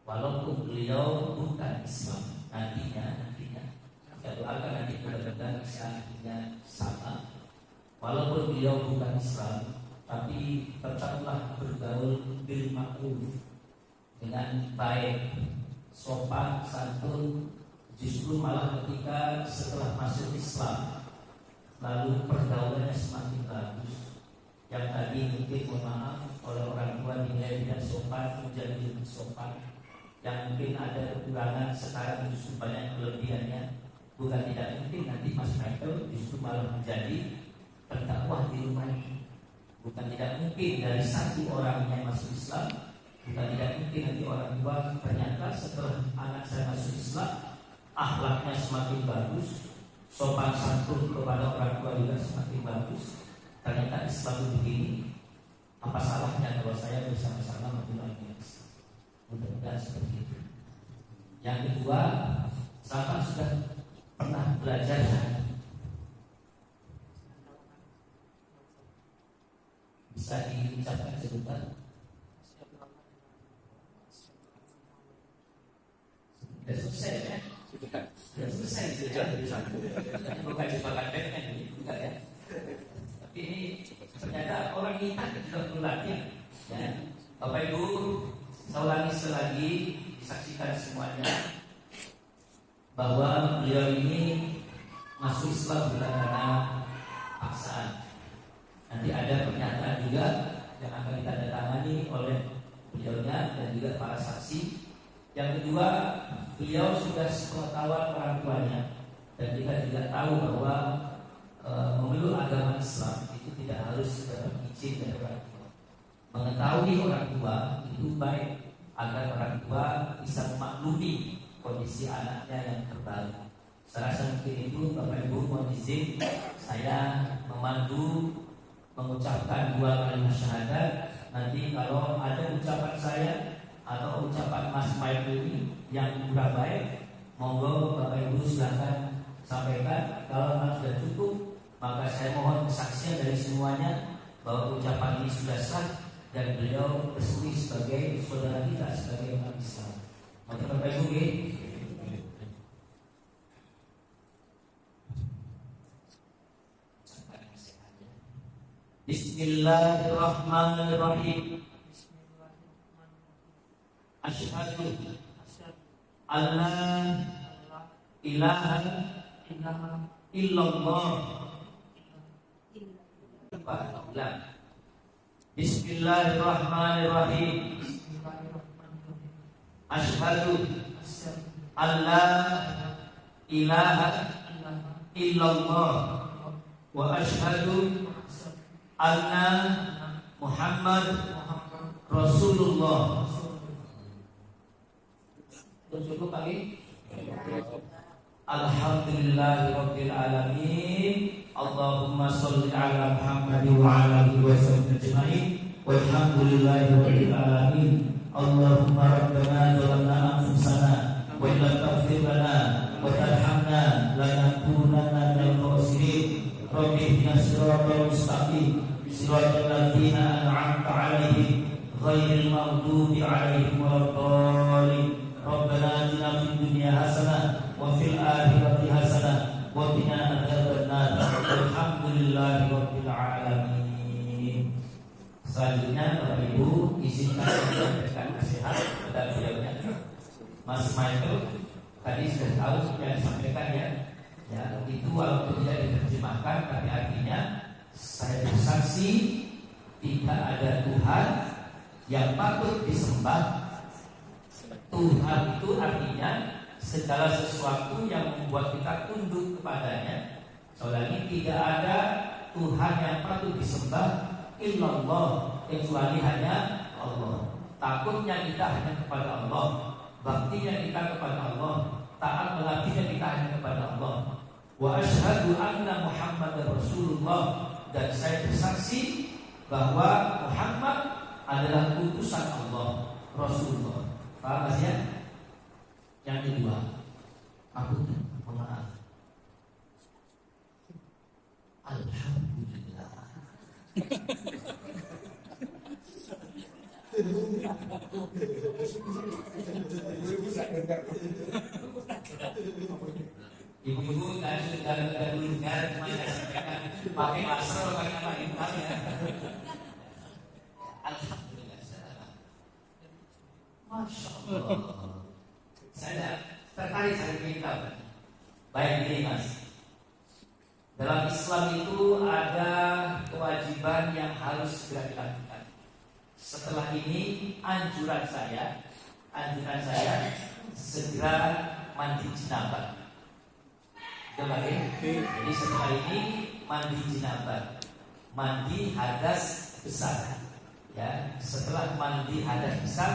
Walaupun beliau bukan Islam, nantinya kita doakan nanti mudah-mudahan bisa sama. Walaupun beliau bukan Islam, tapi tetaplah bergaul bil ma'ruf dengan baik, sopan, santun. Justru malah ketika setelah masuk Islam, lalu pergaulannya semakin bagus. Yang tadi mungkin mohon maaf oleh orang tua dinilai tidak sopan, menjadi lebih sopan. yang mungkin ada kekurangan sekarang justru banyak kelebihannya. Bukan tidak mungkin nanti Mas Michael justru malah menjadi pendakwah di rumah ini. Bukan tidak mungkin dari satu orang yang masuk Islam, bukan tidak mungkin nanti orang tua ternyata setelah anak saya masuk Islam, akhlaknya semakin bagus, sopan santun kepada orang tua juga semakin bagus. Ternyata Islam itu begini. Apa salahnya kalau saya bersama-sama menggunakan Islam? Mudah-mudahan seperti itu. Yang kedua, saya sudah pernah belajar bisa diucapkan sebentar. Sudah selesai ya? Sudah selesai bukan jebakan Batman ini, bukan ya? Tapi ini ternyata orang ini juga perlu latihan. Ya. Bapak Ibu, saya ulangi sekali lagi, disaksikan semuanya bahwa beliau ini masuk Islam bukan karena paksaan. Nanti ada pernyataan juga yang akan ditandatangani oleh beliaunya dan juga para saksi. Yang kedua, beliau sudah sepengetahuan orang tuanya dan kita juga tahu bahwa memeluk agama Islam itu tidak harus dapat izin dari orang tua. Mengetahui orang tua itu baik agar orang tua bisa memaklumi kondisi anaknya yang terbaru. Saya rasa mungkin itu Bapak Ibu mohon izin saya memandu mengucapkan 2 kalimat syahadat. Nanti kalau ada ucapan saya atau ucapan Mas Michael ini yang kurang baik, monggo Bapak Ibu silakan sampaikan. Kalau memang sudah cukup, maka saya mohon kesaksian dari semuanya bahwa ucapan ini sudah sah dan beliau resmi sebagai saudara kita sebagai umat Islam. Maka Bapak Ibu Bismillahirrahmanirrahim. Asyhadu alla ilaha illallah. Bismillahirrahmanirrahim. Asyhadu alla ilaha illallah wa asyhadu anna Muhammad Rasulullah. Cukup lagi. Alhamdulillahirabbil alamin. Allahumma shalli ala Muhammad wa ala alihi wasallam ajma'in. Walhamdulillahirabbil alamin. Allahumma rabbana zalamna anfusana wa illam taghfir lana wa tarhamna lanakunanna minal khasirin. Rabbi ihdinas siratal mustaqim siratal ladzina an'amta 'alaihim ghairil maghdubi 'alaihim waladdallin. Rabbana atina fid dunya hasanah wa fil akhirati hasanah wa qina adzabannar. Walhamdulillahi rabbil alamin. Selanjutnya Bapak Ibu izinkan saya memberikan nasihat kepada beliaunya. Mas Michael tadi sudah tahu yang disampaikan ya. Ya, itu walaupun tidak diterjemahkan tapi artinya saya bersaksi tidak ada Tuhan yang patut disembah. Tuhan itu artinya segala sesuatu yang membuat kita tunduk kepadanya. Soalnya tidak ada Tuhan yang patut disembah illallah kecuali hanya Allah. Takutnya kita hanya kepada Allah, baktinya kita kepada Allah, taat mengabdinya kita hanya kepada Allah. Wa asyhadu anna Muhammadar Rasulullah, dan saya bersaksi bahwa Muhammad adalah utusan Allah, Rasulullah. Paham ya? Yang kedua, aku maaf. Alhamdulillah. Ibu-ibu kan sudah dulu kan pakai masker pakai apa ya? Alhamdulillah. Masya Allah. Saya tertarik dengan kitab. Baik ini Mas. Dalam Islam itu ada kewajiban yang harus segera dilakukan. Setelah ini anjuran saya anjuran saya segera mandi janabah. Jadi setelah ini mandi janabah, mandi hadas besar. Ya, setelah mandi hadas besar,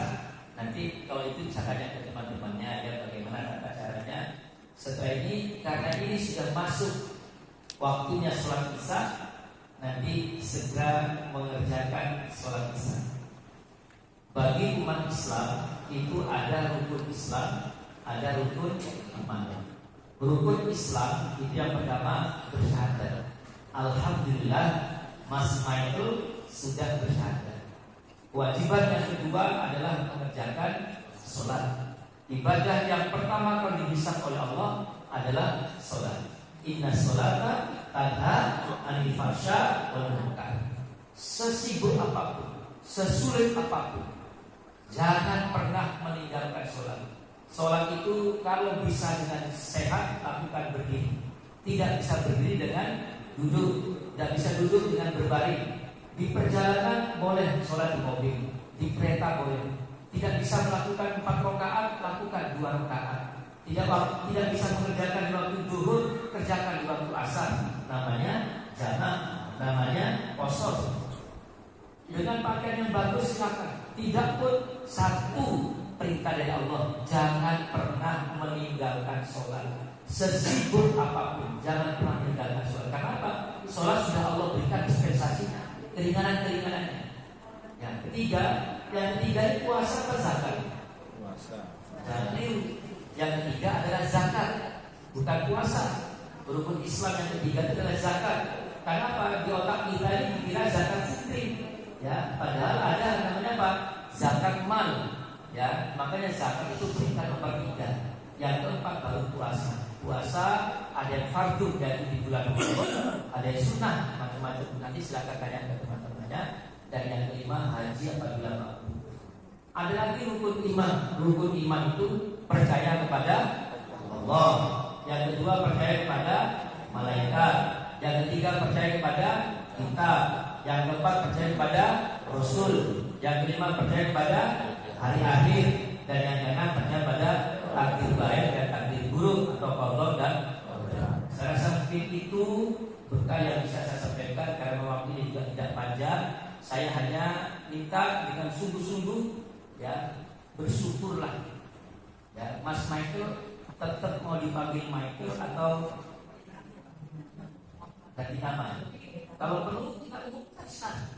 nanti kalau itu bisa tanya ke teman-temannya ya bagaimana tata caranya. Setelah ini karena ini sudah masuk waktunya sholat isya, nanti segera mengerjakan sholat isya. Bagi umat Islam itu ada rukun Islam, ada rukun iman. Rukun Islam itu yang pertama bersyahadat. Alhamdulillah Mas Michael sudah bersyahadat. Kewajiban yang kedua adalah mengerjakan sholat. Ibadah yang pertama kali dihisab oleh Allah adalah sholat. Inna sholata tanha 'anil fahsya wal munkar. Sesibuk apapun, sesulit apapun, jangan pernah meninggalkan sholat. Sholat itu kalau bisa dengan sehat lakukan berdiri. Tidak bisa berdiri dengan duduk, tidak bisa duduk dengan berbaring. Di perjalanan boleh sholat di mobil, di kereta boleh. Tidak bisa melakukan 4 rakaat, lakukan 2 rakaat. Tidak bisa mengerjakan di waktu zuhur, kerjakan di waktu asar. Namanya jamak, namanya qasar. Dengan pakaian yang bagus silakan. Tidak pun satu perintah dari Allah, jangan pernah meninggalkan sholat. Sesibuk apapun, jangan pernah meninggalkan sholat. Karena apa? Sholat sudah Allah berikan dispensasinya, keringanan-keringanannya. Yang ketiga itu puasa atau zakat? Puasa. Jadi yang ketiga adalah zakat, bukan puasa. Rukun Islam yang ketiga itu adalah zakat. Karena apa? Di otak kita ini dikira zakat fitri, ya. Padahal ada namanya apa? Zakat mal. Ya, makanya zakat itu perintah nomor 3. Yang keempat baru puasa. Puasa ada yang fardu yaitu di bulan Ramadan, ada yang sunnah macam-macam. Nanti silakan tanya ke teman-temannya. Dan yang kelima haji apabila mampu. Ada lagi rukun iman. Rukun iman itu percaya kepada Allah. Yang kedua percaya kepada malaikat. Yang ketiga percaya kepada kitab. Yang keempat percaya kepada Rasul. Yang kelima percaya kepada hari akhir. Dan yang keenam percaya pada takdir baik dan takdir buruk atau qadar dan qadar. Saya rasa mungkin itu berkah yang bisa saya sampaikan karena waktu ini juga tidak panjang. Saya hanya minta dengan sungguh-sungguh ya bersyukurlah. Ya, Mas Michael tetap mau dipanggil Michael atau ganti nama. Kalau perlu kita umumkan sekarang.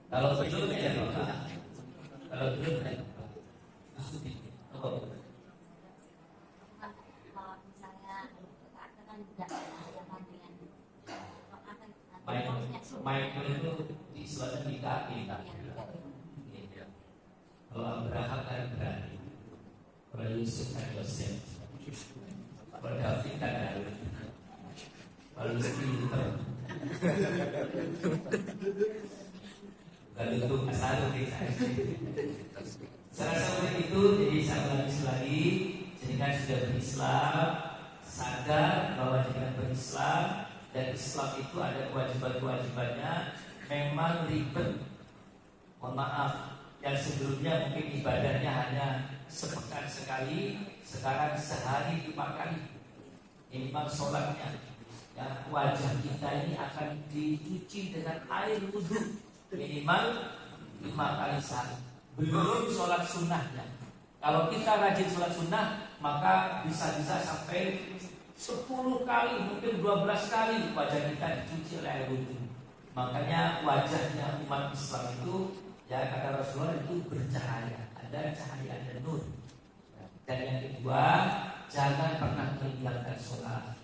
Kalau belum ya kalau belum ya Michael itu istilahnya di kaki. Kalau Abraham kan berani, kalau Yusuf kan Yosef, kalau David kan Daud, kalau Pinter, kalau itu asal saya rasa itu. Jadi saya ulangi lagi, jika sudah berislam, sadar bahwa jika berislam dan Islam itu ada kewajiban-kewajibannya. Memang ribet. Mohon maaf, yang sebelumnya mungkin ibadahnya hanya sepekan sekali, sekarang sehari 5 kali. Minimal sholatnya, ya, wajah kita ini akan dicuci dengan air wudhu minimal 5 kali sehari. Belum sholat sunnahnya. Kalau kita rajin sholat sunnah, maka bisa-bisa sampai 10 kali, mungkin 12 kali wajah kita dicuci oleh air wudhu. Makanya wajahnya umat Islam itu, ya kata Rasulullah itu bercahaya, ada cahaya, ada nur. Dan yang kedua, jangan pernah meninggalkan sholat.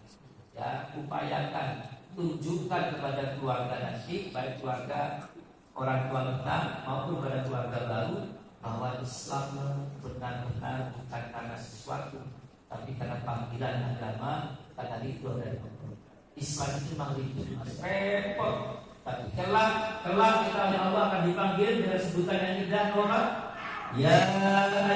Ya, upayakan, tunjukkan kepada keluarga nanti, baik keluarga orang tua kita maupun kepada keluarga baru, bahwa Islam benar-benar bukan karena sesuatu, tapi karena panggilan agama, karena ridho dari Allah. Islam itu memang ribet, repot. Tapi kelak kita oleh Allah akan dipanggil dengan sebutan yang indah, apa? Ya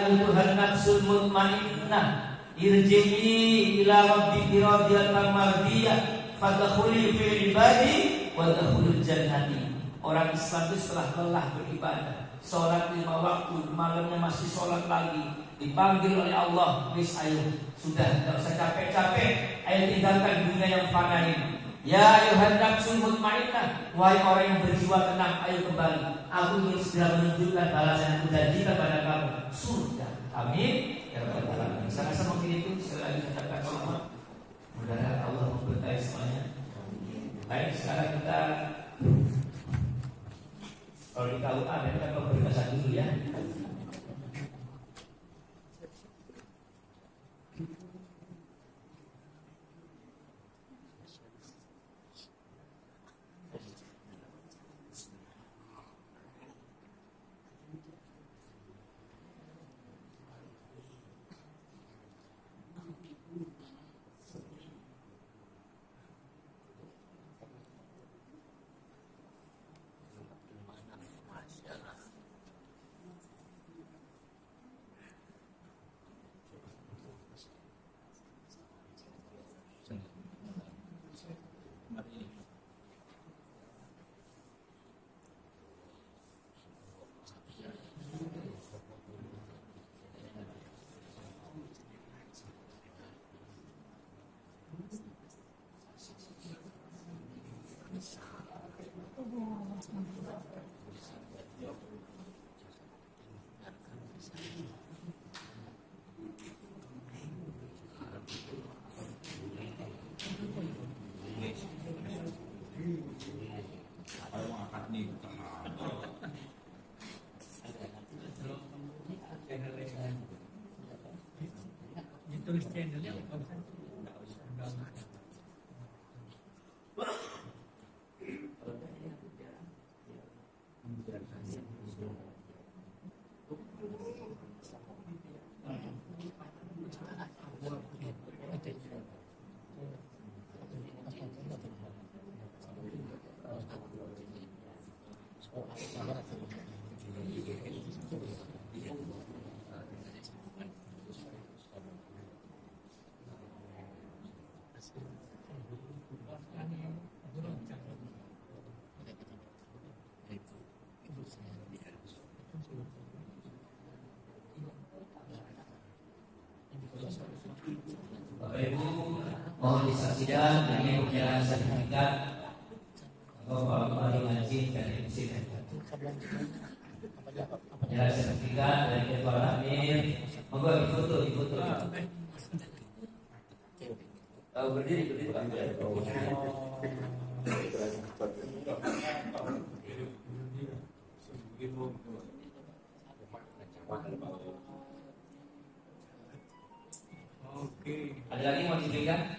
ayyuhan nafsul mutmainnah, irji'i ila rabbiki radiyatan mardiyah, fadkhuli fi ibadi wadkhulul jannati. Orang Islam itu setelah lelah beribadah, sholat 5 waktu, malamnya masih sholat lagi, dipanggil oleh Allah, wis ayo, sudah tidak usah capek-capek, ayo tinggalkan dunia yang fana ini. Ya ayuhan nafsul mutmainnah, wahai orang yang berjiwa tenang, ayo kembali. Aku ingin segera menunjukkan balasan yang kujanjikan pada kamu, surga. Amin. Ya Rabbal alamin. Sama-sama mungkin itu sekali lagi saya katakan Allah. Mudah-mudahan Allah memberkahi semuanya. Baik, sekarang kita kalau di KUA kita pemberkasan dulu ya. Tulis channelnya apa? Bapak Ibu mohon disaksikan ini perjalanan sertifikat Bapak kembali ngaji dan MC perjalanan sertifikat dari Ketua Amir. Monggo difoto. Berdiri Pak. Ada lagi mau diberikan?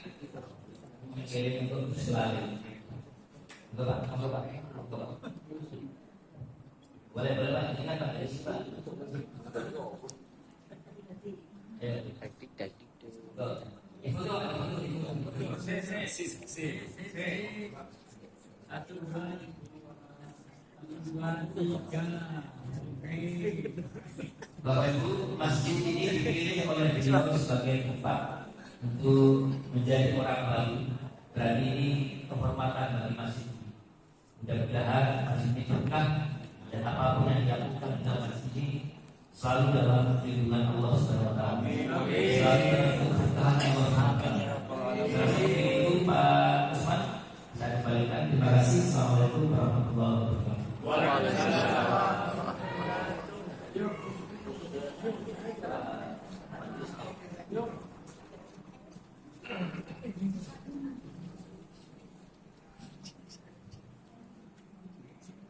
Kirim untuk selalu. Pak. Boleh Pak. Ingat Pak dari siapa? Ibu tuh. Satu, dua, tiga. Bapak Ibu, masjid ini dipilih oleh beliau sebagai tempat untuk menjadi orang baru. Dan ini kehormatan bagi masjid ini. Mudah-mudahan masjid ini berkah dan apapun yang dilakukan dalam masjid ini selalu dalam lindungan Allah Subhanahu wa taala. Selalu dalam keberkahan Allah Subhanahu wa taala. Itu Pak Usman, saya kembalikan. Terima kasih. Assalamualaikum warahmatullahi wabarakatuh. Waalaikumsalam.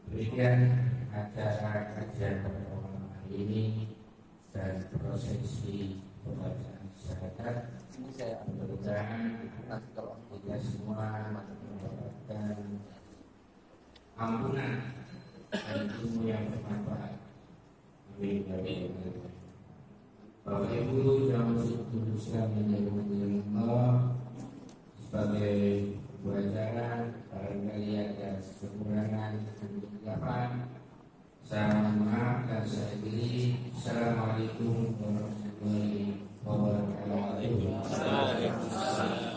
Demikian acara kajian pada malam hari ini dan prosesi pembacaan syahadat. Mudah-mudahan kita semua mendapatkan ampunan dan ilmu yang bermanfaat. Amin. Bapak Ibu yang bersyukur yang Allah sebagai kewajaran, barangkali ada kekurangan dan kegelapan. Saya mohon maaf dan saya diri. Assalamualaikum warahmatullahi wabarakatuh.